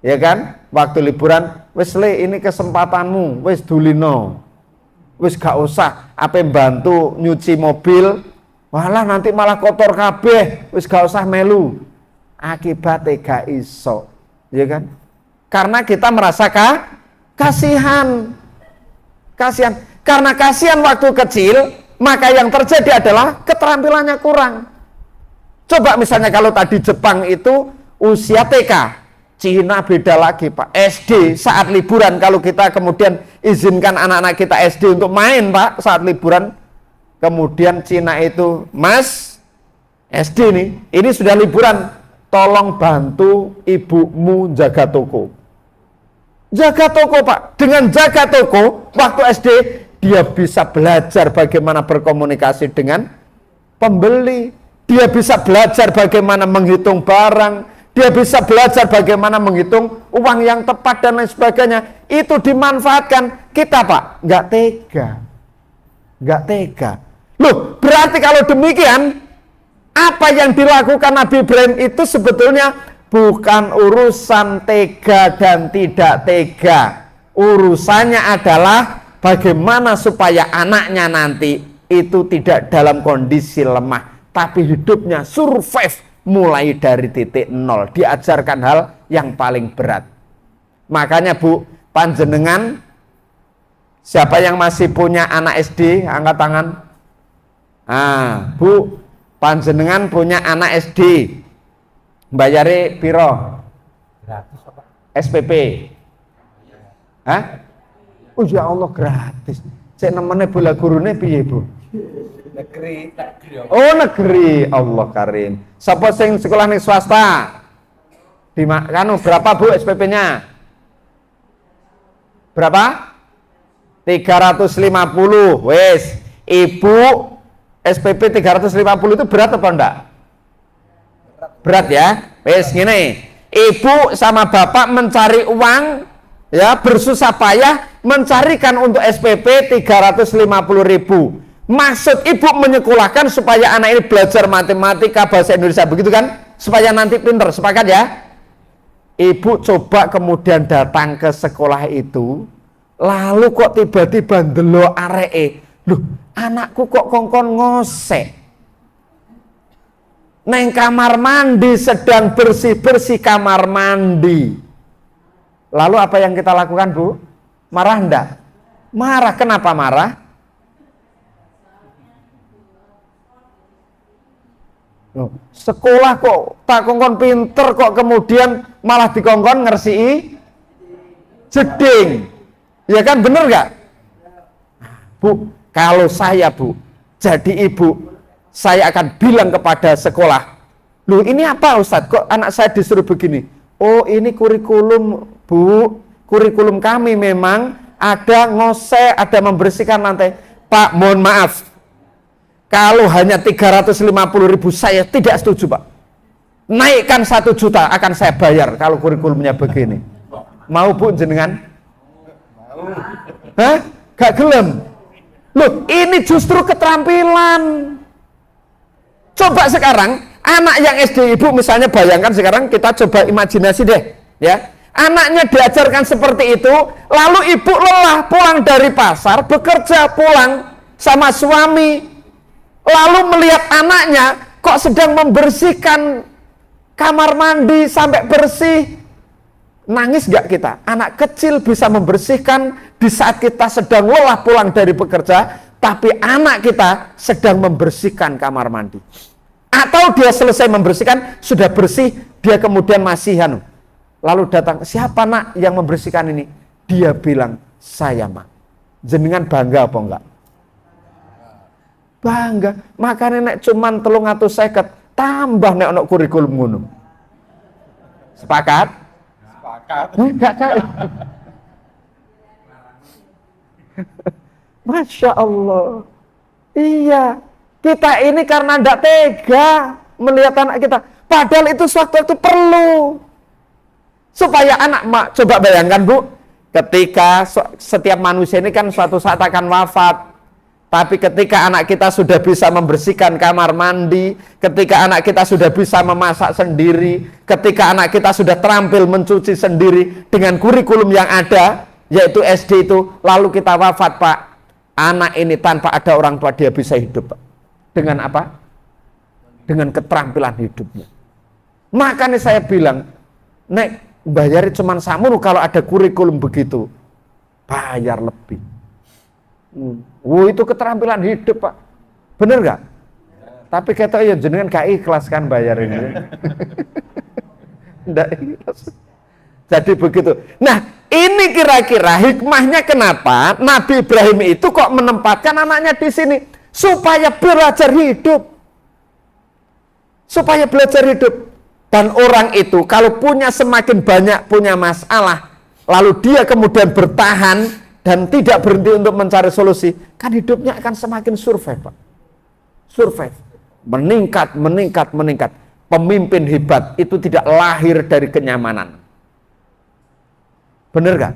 ya kan? Waktu liburan, wis le ini kesempatanmu, wis dulino. Wis gak usah apa bantu nyuci mobil, walah nanti malah kotor kabeh, wis gak usah melu. Akibatnya gak iso, ya kan? Karena kita merasa kasihan. Karena kasihan waktu kecil, maka yang terjadi adalah keterampilannya kurang. Coba misalnya kalau tadi Jepang itu usia TK, Cina beda lagi Pak. SD saat liburan, kalau kita kemudian izinkan anak-anak kita SD untuk main Pak saat liburan, kemudian Cina itu, Mas SD nih, ini sudah liburan, tolong bantu ibumu jaga toko. Jaga toko Pak. Dengan jaga toko waktu SD, dia bisa belajar bagaimana berkomunikasi dengan pembeli. Dia bisa belajar bagaimana menghitung barang. Dia bisa belajar bagaimana menghitung uang yang tepat dan lain sebagainya. Itu dimanfaatkan. Kita Pak, nggak tega. Nggak tega. Loh, berarti kalau demikian, apa yang dilakukan Nabi Ibrahim itu sebetulnya bukan urusan tega dan tidak tega. Urusannya adalah bagaimana supaya anaknya nanti itu tidak dalam kondisi lemah, tapi hidupnya survive mulai dari titik nol, diajarkan hal yang paling berat. Makanya Bu, panjenengan, siapa yang masih punya anak SD, angkat tangan. Bu, panjenengan punya anak SD, bayare piro? Gratis Pak. SPP. Oh ya Allah, gratis. Cek nemene bola gurune piye Bu? Negeri. Oh negeri, Allah karim. Sapa sing sekolah ning swasta? Kanu berapa Bu SPP-nya? Berapa? 350. Wes, Ibu SPP 350 itu berat apa enggak? Berat ya. Wes gini, Ibu sama Bapak mencari uang, ya, bersusah payah mencarikan untuk SPP 350.000. Maksud Ibu menyekolahkan supaya anak ini belajar matematika, bahasa Indonesia, begitu kan? Supaya nanti pinter, sepakat ya? Ibu coba kemudian datang ke sekolah itu, lalu kok tiba-tiba ndelok areke, loh, anakku kok kongkon ngosek neng kamar mandi, sedang bersih-bersih kamar mandi. Lalu apa yang kita lakukan Bu? Marah enggak? Marah. Kenapa marah? Loh, sekolah kok tak kongkon pinter, kok kemudian malah dikongkon ngersii jeding. Ya kan, bener gak? Bu, kalau saya Bu jadi ibu, saya akan bilang kepada sekolah, loh ini apa Ustadz, kok anak saya disuruh begini? Oh ini kurikulum Bu, kurikulum kami memang ada ngosek, ada membersihkan lantai. Pak, mohon maaf, kalau hanya 350.000 saya tidak setuju Pak. Naikkan 1 juta akan saya bayar kalau kurikulumnya begini. Mau Bu jenengan? Hah? Gak gelem? Loh, ini justru keterampilan. Coba sekarang anak yang SD, Ibu misalnya bayangkan sekarang, kita coba imajinasi deh, ya. Anaknya diajarkan seperti itu, lalu ibu lelah pulang dari pasar, bekerja, pulang sama suami, lalu melihat anaknya kok sedang membersihkan kamar mandi sampai bersih. Nangis gak kita? Anak kecil bisa membersihkan di saat kita sedang lelah pulang dari bekerja, tapi anak kita sedang membersihkan kamar mandi. Atau dia selesai membersihkan, sudah bersih, dia kemudian masih lalu datang, siapa nak yang membersihkan ini? Dia bilang, saya Mak. Jenengan bangga apa enggak? Bangga. Makanya nek cuman 350, tambah nek ono kurikulum ngono. Sepakat? Sepakat. Enggak kali. Masya Allah. Iya. Kita ini karena tidak tega melihat anak kita. Padahal itu sewaktu-waktu perlu. Supaya anak, coba bayangkan Bu, ketika setiap manusia ini kan suatu saat akan wafat. Tapi ketika anak kita sudah bisa membersihkan kamar mandi, ketika anak kita sudah bisa memasak sendiri, ketika anak kita sudah terampil mencuci sendiri dengan kurikulum yang ada, yaitu SD itu, lalu kita wafat Pak. Anak ini tanpa ada orang tua dia bisa hidup Pak. Dengan apa? Dengan keterampilan hidupnya. Makanya saya bilang, nek bayar cuma samun kalau ada kurikulum begitu, bayar lebih. Itu keterampilan hidup Pak. Bener gak? Tapi kata ya jenengan gak ikhlas kan bayar ini. Nggak ikhlas. Jadi begitu. Nah, ini kira-kira hikmahnya kenapa Nabi Ibrahim itu kok menempatkan anaknya di sini supaya belajar hidup. Supaya belajar hidup. Dan orang itu kalau punya semakin banyak punya masalah, lalu dia kemudian bertahan dan tidak berhenti untuk mencari solusi, kan hidupnya akan semakin survive, Pak. Survive. Meningkat, meningkat, meningkat. Pemimpin hebat itu tidak lahir dari kenyamanan. Benar gak?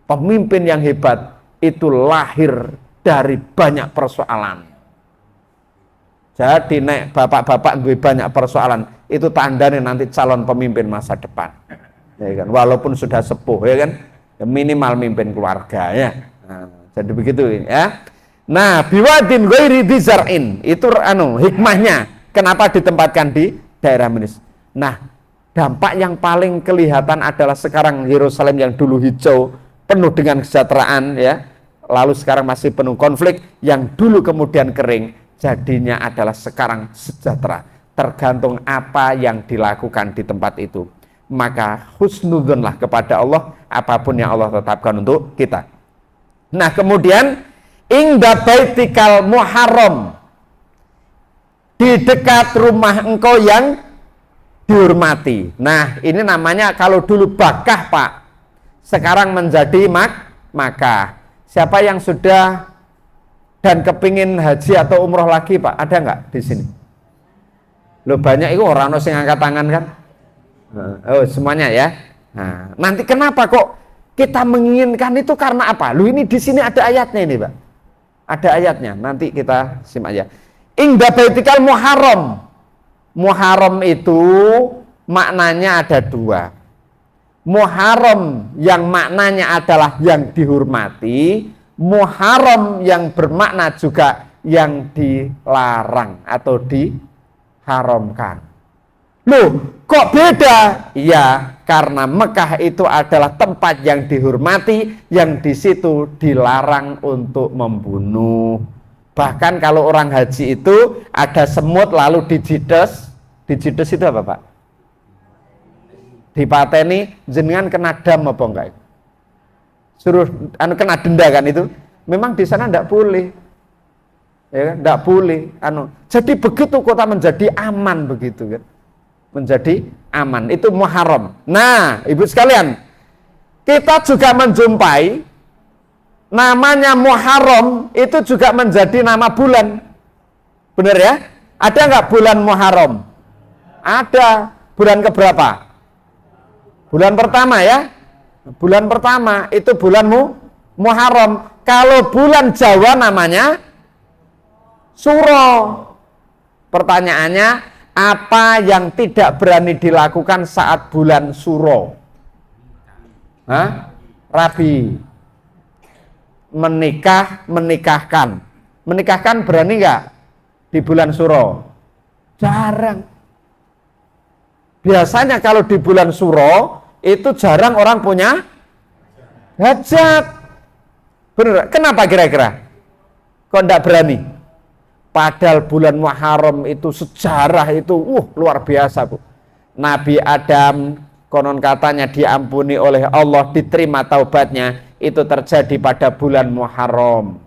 Pemimpin yang hebat itu lahir dari banyak persoalan. Jadi nek bapak-bapak gue banyak persoalan, itu tandanya nanti calon pemimpin masa depan. Ya kan? Walaupun sudah sepuh, ya kan? Ya minimal mimpin keluarga ya. Nah, jadi begitu ya. Nah, biwadin ghairi dzar'in itu hikmahnya kenapa ditempatkan di daerah Minis. Nah, dampak yang paling kelihatan adalah sekarang Yerusalem yang dulu hijau, penuh dengan kesejahteraan ya. Lalu sekarang masih penuh konflik, yang dulu kemudian kering, jadinya adalah sekarang sejahtera. Tergantung apa yang dilakukan di tempat itu. Maka husnudzonlah kepada Allah apapun yang Allah tetapkan untuk kita. Nah, kemudian inda baitikal muharram, di dekat rumah engkau yang dihormati. Nah, ini namanya kalau dulu Bakkah, Pak, sekarang menjadi Makkah. Siapa yang sudah dan kepingin haji atau umroh lagi, Pak? Ada nggak di sini? Lo banyak itu orang sing angkat tangan kan? Oh, semuanya ya. Nah, nanti kenapa kok kita menginginkan itu karena apa? Lu ini di sini ada ayatnya ini, Pak. Ada ayatnya. Nanti kita simak aja. Inda baitikal muharram. Muharram itu maknanya ada dua. Muharram yang maknanya adalah yang dihormati, muharram yang bermakna juga yang dilarang atau diharamkan. Loh, kok beda? Iya, karena Mekah itu adalah tempat yang dihormati, yang di situ dilarang untuk membunuh. Bahkan kalau orang haji itu ada semut lalu dijides. Dijides itu apa, Pak? Dipateni, jenengan kena dam apa enggak? Suruh kena denda kan itu? Memang di sana enggak boleh. Ya kan? Enggak boleh. Jadi begitu kota menjadi aman begitu kan? Menjadi aman. Itu muharram. Nah, Ibu sekalian, kita juga menjumpai namanya Muharram itu juga menjadi nama bulan. Benar ya? Ada nggak bulan Muharram? Ada. Bulan keberapa? Bulan pertama ya? Bulan pertama itu bulan Muharram. Kalau bulan Jawa namanya Suro. Pertanyaannya, apa yang tidak berani dilakukan saat bulan Suro? Hah? Rabi. Menikahkan. Menikahkan berani nggak di bulan Suro? Jarang. Biasanya kalau di bulan Suro itu jarang orang punya hajat. Benar? Kenapa kira-kira? Kok enggak berani? Padahal bulan Muharram itu sejarah itu luar biasa, Bu. Nabi Adam konon katanya diampuni oleh Allah, diterima taubatnya, itu terjadi pada bulan Muharram.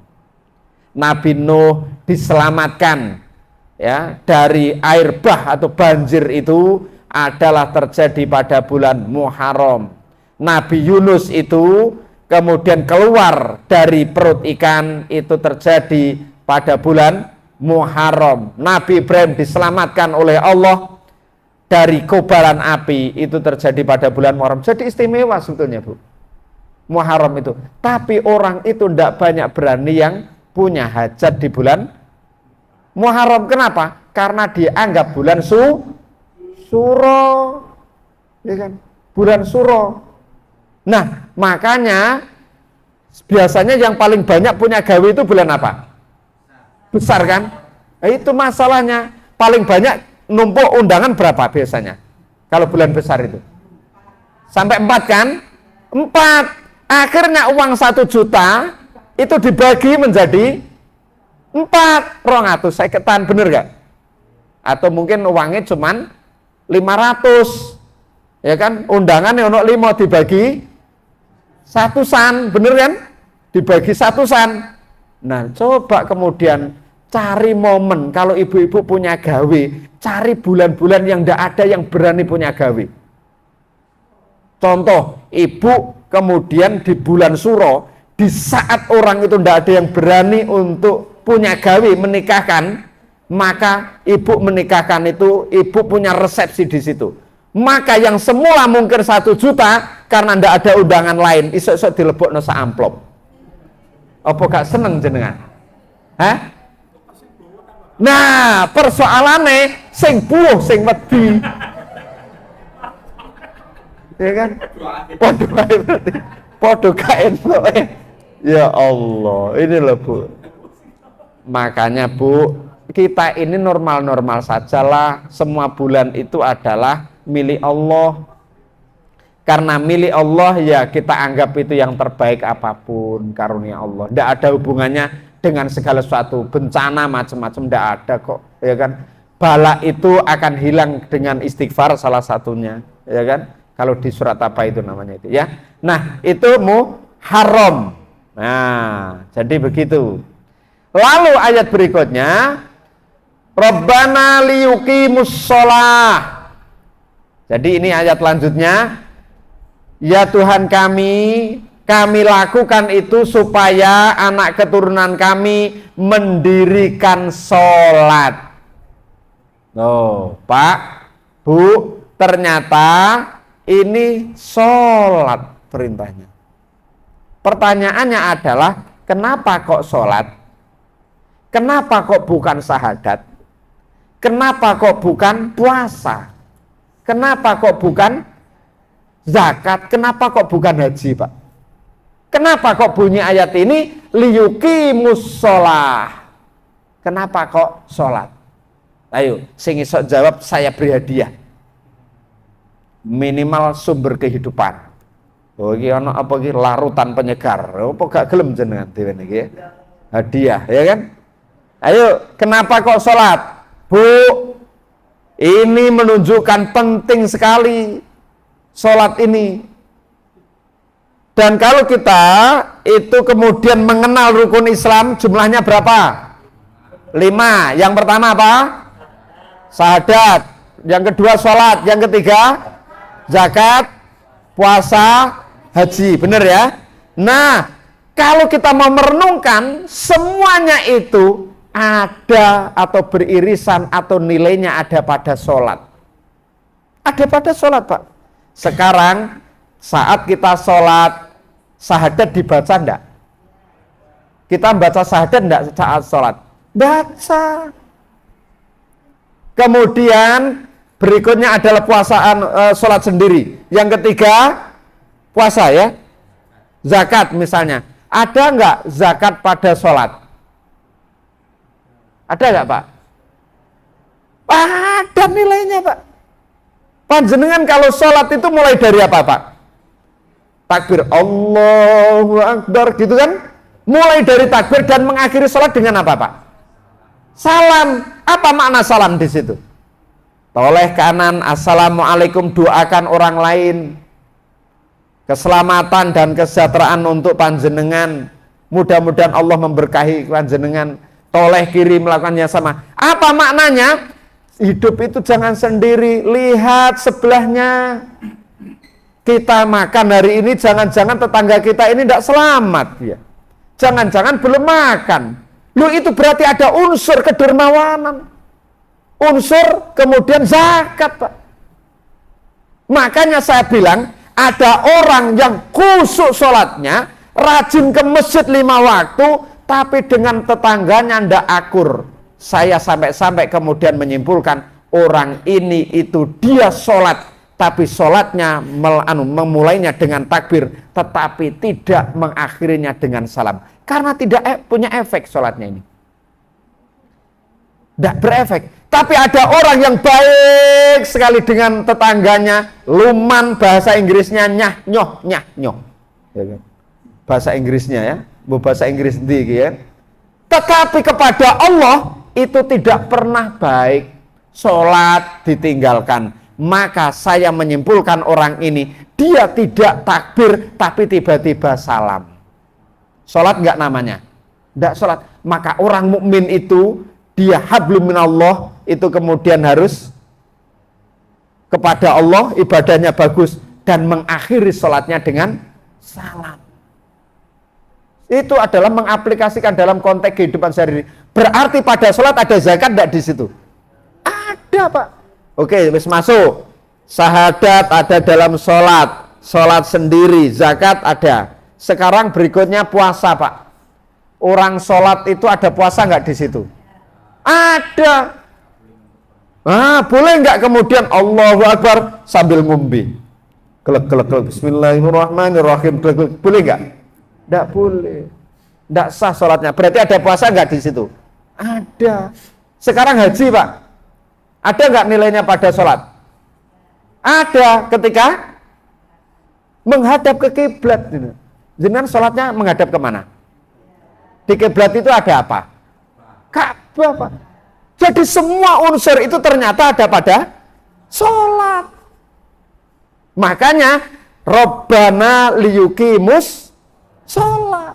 Nabi Nuh diselamatkan ya dari air bah atau banjir itu adalah terjadi pada bulan Muharram. Nabi Yunus itu kemudian keluar dari perut ikan, itu terjadi pada bulan Muharram. Nabi Ibrahim diselamatkan oleh Allah dari kobaran api, itu terjadi pada bulan Muharram. Jadi istimewa sebetulnya, Bu, Muharram itu. Tapi orang itu tidak banyak berani yang punya hajat di bulan Muharram. Kenapa? Karena dianggap bulan Suro, ya kan? Bulan Suro. Nah, makanya biasanya yang paling banyak punya gawe itu bulan apa? Besar kan? Nah, itu masalahnya. Paling banyak numpuk undangan berapa biasanya? Kalau bulan besar itu? Sampai 4 kan? 4. Akhirnya uang 1 juta itu dibagi menjadi 4. 250, bener gak? Atau mungkin uangnya cuman 500. Ya kan, undangan ono 5 dibagi 1 san, bener kan? Dibagi 1 san. Nah, coba kemudian cari momen kalau ibu-ibu punya gawe, cari bulan-bulan yang ndak ada yang berani punya gawe. Contoh, ibu kemudian di bulan Suro, di saat orang itu ndak ada yang berani untuk punya gawe menikahkan, maka ibu menikahkan itu, ibu punya resepsi di situ. Maka yang semula mungkin 1 juta karena ndak ada undangan lain, isok-isok dilebokno sak amplop. Apa gak seneng jenengan? Hah? Nah, persoalane sing buuh sing wedi. Ya kan? Podo ae berarti. Podo gak entuk. Ya Allah, ini loh Bu. Makanya Bu, kita ini normal-normal sajalah. Semua bulan itu adalah milik Allah. Karena milik Allah ya kita anggap itu yang terbaik apapun karunia Allah. Tidak ada hubungannya dengan segala sesuatu, bencana macam-macam tidak ada kok, ya kan? Bala itu akan hilang dengan istighfar salah satunya, ya kan? Kalau di surat apa itu namanya itu ya. Nah, itu muharram. Nah, jadi begitu. Lalu ayat berikutnya, Rabbana liyuqimus shalah. Jadi ini ayat lanjutnya. Ya Tuhan kami lakukan itu supaya anak keturunan kami mendirikan sholat. Oh, Pak, Bu, ternyata ini sholat perintahnya. Pertanyaannya adalah, kenapa kok sholat? Kenapa kok bukan syahadat? Kenapa kok bukan puasa? Kenapa kok bukan zakat? Kenapa kok bukan haji, Pak? Kenapa kok bunyi ayat ini liyuqimus shalah? Kenapa kok sholat? Ayo, sing iso jawab saya beri hadiah. Minimal sumber kehidupan. Oh, iki ana apa iki larutan penyegar. Apa gak gelem jenengan dhewe niki? Hadiah, ya kan? Ayo, kenapa kok sholat? Bu, ini menunjukkan penting sekali sholat ini. Dan kalau kita itu kemudian mengenal rukun Islam, jumlahnya berapa? 5. Yang pertama apa? Syahadat. Yang kedua sholat. Yang ketiga zakat, puasa, haji. Benar ya? Nah, kalau kita mau merenungkan, semuanya itu ada atau beririsan atau nilainya ada pada sholat. Ada pada sholat, Pak. Sekarang saat kita sholat, syahadat dibaca enggak? Kita baca syahadat enggak saat sholat? Baca. Kemudian berikutnya adalah puasaan, sholat sendiri. Yang ketiga puasa ya, zakat misalnya. Ada enggak zakat pada sholat? Ada enggak, Pak? Ada nilainya, Pak. Panjenengan kalau sholat itu mulai dari apa, Pak? Takbir Allahu Akbar gitu kan? Mulai dari takbir dan mengakhiri sholat dengan apa, Pak? Salam. Apa makna salam di situ? Toleh kanan, assalamualaikum, doakan orang lain. Keselamatan dan kesejahteraan untuk panjenengan. Mudah-mudahan Allah memberkahi panjenengan. Toleh kiri melakukan yang sama. Apa maknanya? Hidup itu jangan sendiri, lihat sebelahnya. Kita makan hari ini, jangan-jangan tetangga kita ini tidak selamat ya. Jangan-jangan belum makan. Lu itu berarti ada unsur kedermawanan, unsur kemudian zakat, Pak. Makanya saya bilang ada orang yang khusyuk sholatnya, rajin ke masjid 5 waktu, tapi dengan tetangganya ndak akur. Saya sampai-sampai kemudian menyimpulkan orang ini itu dia sholat, tapi sholatnya memulainya dengan takbir, tetapi tidak mengakhirinya dengan salam. Karena tidak punya efek sholatnya ini. Tidak berefek. Tapi ada orang yang baik sekali dengan tetangganya, luman, bahasa Inggrisnya nyah, nyoh, nyah, nyoh. Bahasa Inggrisnya ya, bahasa Inggris sendiri ya. Tetapi kepada Allah, itu tidak pernah baik. Sholat ditinggalkan, maka saya menyimpulkan orang ini dia tidak takbir tapi tiba-tiba salam. Sholat enggak namanya? Enggak sholat. Maka orang mukmin itu dia hablum minallah, itu kemudian harus kepada Allah, ibadahnya bagus dan mengakhiri sholatnya dengan salam. Itu adalah mengaplikasikan dalam konteks kehidupan sehari-hari. Berarti pada sholat ada zakat enggak di situ? Ada, Pak. Oke, wis masuk. Syahadat ada dalam sholat, sholat sendiri, zakat ada. Sekarang berikutnya puasa, Pak. Orang sholat itu ada puasa enggak di situ? Ada. Boleh nggak kemudian Allahu Akbar sambil ngombe? Kelek, bismillahirrahmanirrahim, kelek. Boleh nggak? Nggak boleh. Nggak sah sholatnya. Berarti ada puasa nggak di situ? Ada. Sekarang haji, Pak. Ada nggak nilainya pada sholat? Ada, ketika menghadap ke kiblat. Jangan sholatnya menghadap kemana? Di kiblat itu ada apa? Ka'bah, Pak. Jadi semua unsur itu ternyata ada pada sholat. Makanya Rabbana liyuqimus sholat.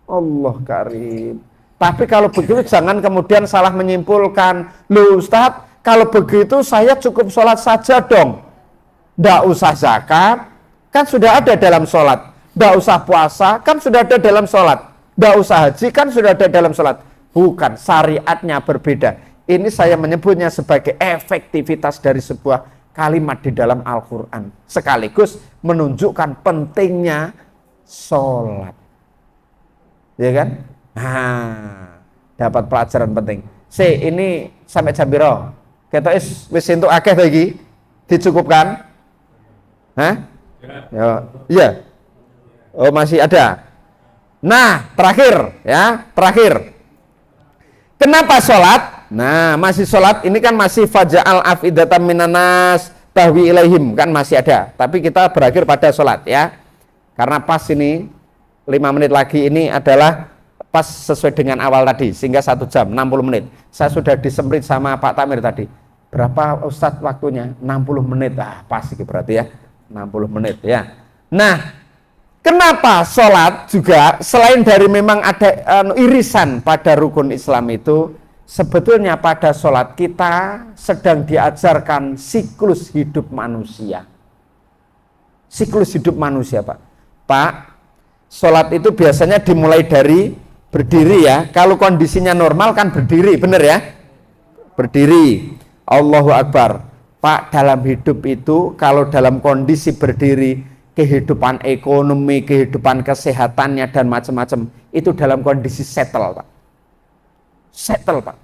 Allah karim. Tapi kalau begitu jangan kemudian salah menyimpulkan. Loh Ustadz, kalau begitu saya cukup sholat saja dong. Nggak usah zakat, kan sudah ada dalam sholat. Nggak usah puasa, kan sudah ada dalam sholat. Nggak usah haji, kan sudah ada dalam sholat. Bukan, syariatnya berbeda. Ini saya menyebutnya sebagai efektivitas dari sebuah kalimat di dalam Al-Quran. Sekaligus menunjukkan pentingnya sholat. Ya kan? Dapat pelajaran penting. Ini sampai jam piro? Kita wis entuk akeh lagi dicukupkan? Iya. Oh, masih ada. Nah, terakhir. Kenapa sholat? Nah, masih sholat, ini kan masih faja'al afidatan minanas tahwi ilaihim, kan masih ada. Tapi kita berakhir pada sholat ya. Karena pas ini 5 menit lagi ini adalah pas sesuai dengan awal tadi, sehingga 1 jam 60 menit. Saya sudah disemprit sama Pak Tamir tadi. Berapa Ustadz waktunya? 60 menit. Pas ini berarti ya. 60 menit ya. Nah, kenapa sholat juga selain dari memang ada irisan pada rukun Islam itu, sebetulnya pada sholat kita sedang diajarkan siklus hidup manusia. Siklus hidup manusia, Pak. Pak, sholat itu biasanya dimulai dari berdiri ya. Kalau kondisinya normal kan berdiri, bener ya? Berdiri. Allahu Akbar. Pak, dalam hidup itu kalau dalam kondisi berdiri, kehidupan ekonomi, kehidupan kesehatannya dan macam-macam itu dalam kondisi settle, Pak. Settle, Pak.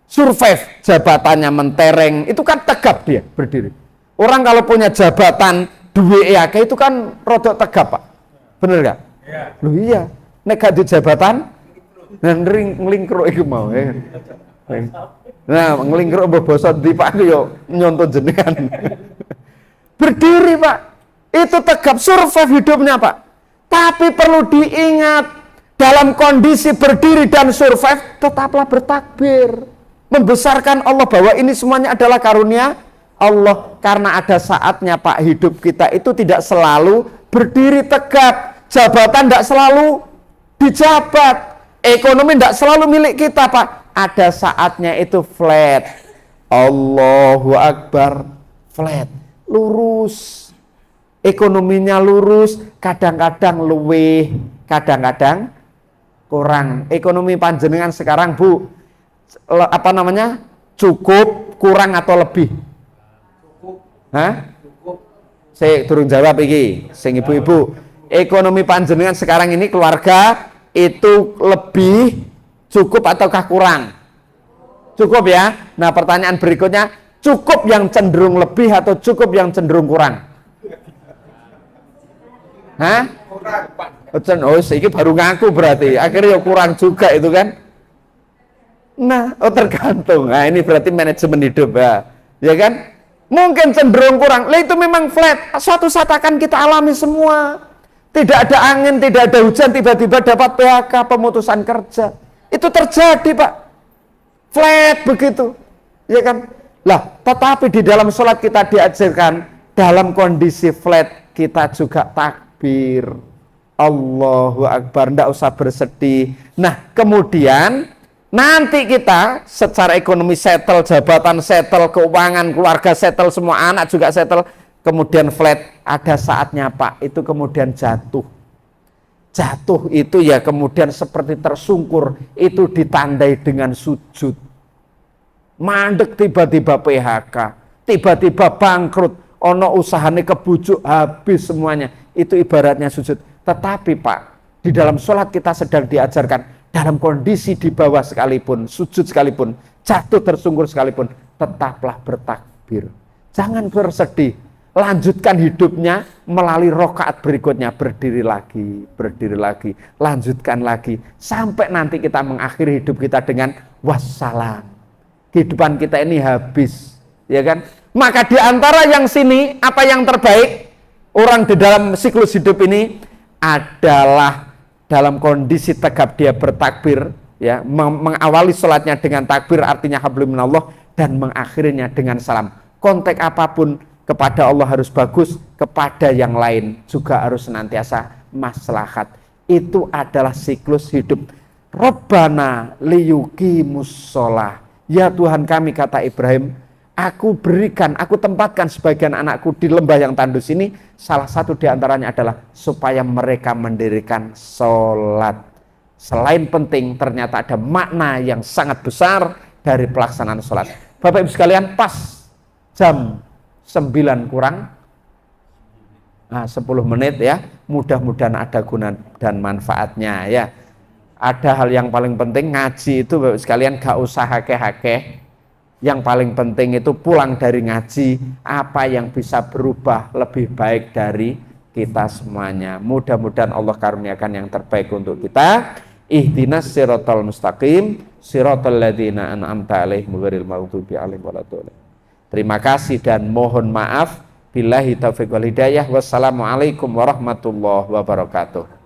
Survive, jabatannya mentereng, itu kan tegap dia berdiri. Orang kalau punya jabatan duwe EAK itu kan rodok tegap, Pak. Bener gak? Iya. Loh iya, nek gak di jabatan dan ngelingkruk itu mau ya. Nah, ngelingkruk mbah basa ndi Pak yo nyonton jenengan. Berdiri, Pak. Itu tegap survive hidupnya, Pak. Tapi perlu diingat, dalam kondisi berdiri dan survive tetaplah bertakbir, membesarkan Allah bahwa ini semuanya adalah karunia Allah. Karena ada saatnya, Pak, hidup kita itu tidak selalu berdiri tegap, jabatan tidak selalu dijabat, ekonomi tidak selalu milik kita, Pak. Ada saatnya itu flat. Allahu Akbar, flat, lurus. Ekonominya lurus, kadang-kadang luweh, kadang-kadang kurang. Ekonomi panjenengan sekarang, Bu, cukup, kurang atau lebih? Cukup. Cukup. Saya turun jawab iki, sing ibu-ibu. Ekonomi panjenengan sekarang ini keluarga itu lebih cukup ataukah kurang? Cukup ya. Nah, pertanyaan berikutnya, cukup yang cenderung lebih atau cukup yang cenderung kurang? Kurang, Pak. Oh, ini baru ngaku berarti. Akhirnya kurang juga itu kan. Nah, tergantung. Nah, ini berarti manajemen hidup ya. Ya kan? Mungkin cenderung kurang. Lah itu memang flat. Suatu saat akan kita alami semua. Tidak ada angin, tidak ada hujan, tiba-tiba dapat PHK, pemutusan kerja. Itu terjadi, Pak. Flat begitu. Ya kan? Lah, tetapi di dalam sholat kita diajarkan dalam kondisi flat kita juga takbir. Allahu Akbar, tidak usah bersedih. Nah, kemudian nanti kita secara ekonomi settle, jabatan settle, keuangan, keluarga settle, semua anak juga settle. Kemudian flat, ada saatnya Pak, itu kemudian jatuh. Jatuh itu ya kemudian seperti tersungkur, itu ditandai dengan sujud. Mandek tiba-tiba PHK, tiba-tiba bangkrut, ono usahane kebujuk habis semuanya. Itu ibaratnya sujud. Tetapi Pak, di dalam sholat kita sedang diajarkan dalam kondisi di bawah sekalipun, sujud sekalipun, jatuh tersungkur sekalipun, tetaplah bertakbir. Jangan bersedih. Lanjutkan hidupnya melalui rokaat berikutnya, berdiri lagi, lanjutkan lagi, sampai nanti kita mengakhiri hidup kita dengan wassalam. Kehidupan kita ini habis, ya kan? Maka di antara yang sini, apa yang terbaik orang di dalam siklus hidup ini adalah dalam kondisi tegap dia bertakbir, ya, mengawali sholatnya dengan takbir artinya hablum minallah dan mengakhirinya dengan salam. Konteks apapun kepada Allah harus bagus, kepada yang lain juga harus senantiasa maslahat. Itu adalah siklus hidup. Rabbana liyuqimus sholah. Ya Tuhan kami, kata Ibrahim, aku tempatkan sebagian anakku di lembah yang tandus ini, salah satu diantaranya adalah supaya mereka mendirikan sholat. Selain penting, ternyata ada makna yang sangat besar dari pelaksanaan sholat. Bapak Ibu sekalian, pas jam 9 kurang 10 menit ya, mudah-mudahan ada guna dan manfaatnya ya. Ada hal yang paling penting, ngaji itu Bapak sekalian gak usah hakeh-hakeh. Yang paling penting itu pulang dari ngaji, apa yang bisa berubah lebih baik dari kita semuanya. Mudah-mudahan Allah karuniakan yang terbaik untuk kita. Ihdinas siratal mustaqim, siratal ladzina an'amta 'alaihim ghairil maghdubi 'alaihim waladdallin. Terima kasih dan mohon maaf. Billahi taufiq wal hidayah. Wassalamualaikum warahmatullahi wabarakatuh.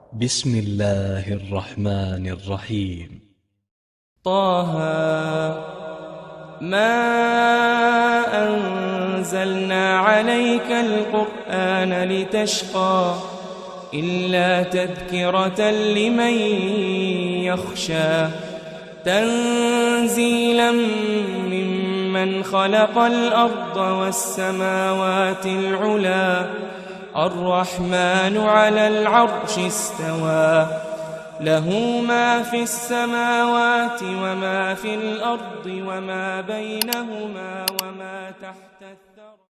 Bismillahirrahmanirrahim. Taha ma anzalna 'alaikal Qur'ana litashqa illa tadhkiratan liman yakhsha tanzilan mimman khalaqal arda was samawati al-'ula الرحمن على العرش استوى له ما في السماوات وما في الأرض وما بينهما وما تحت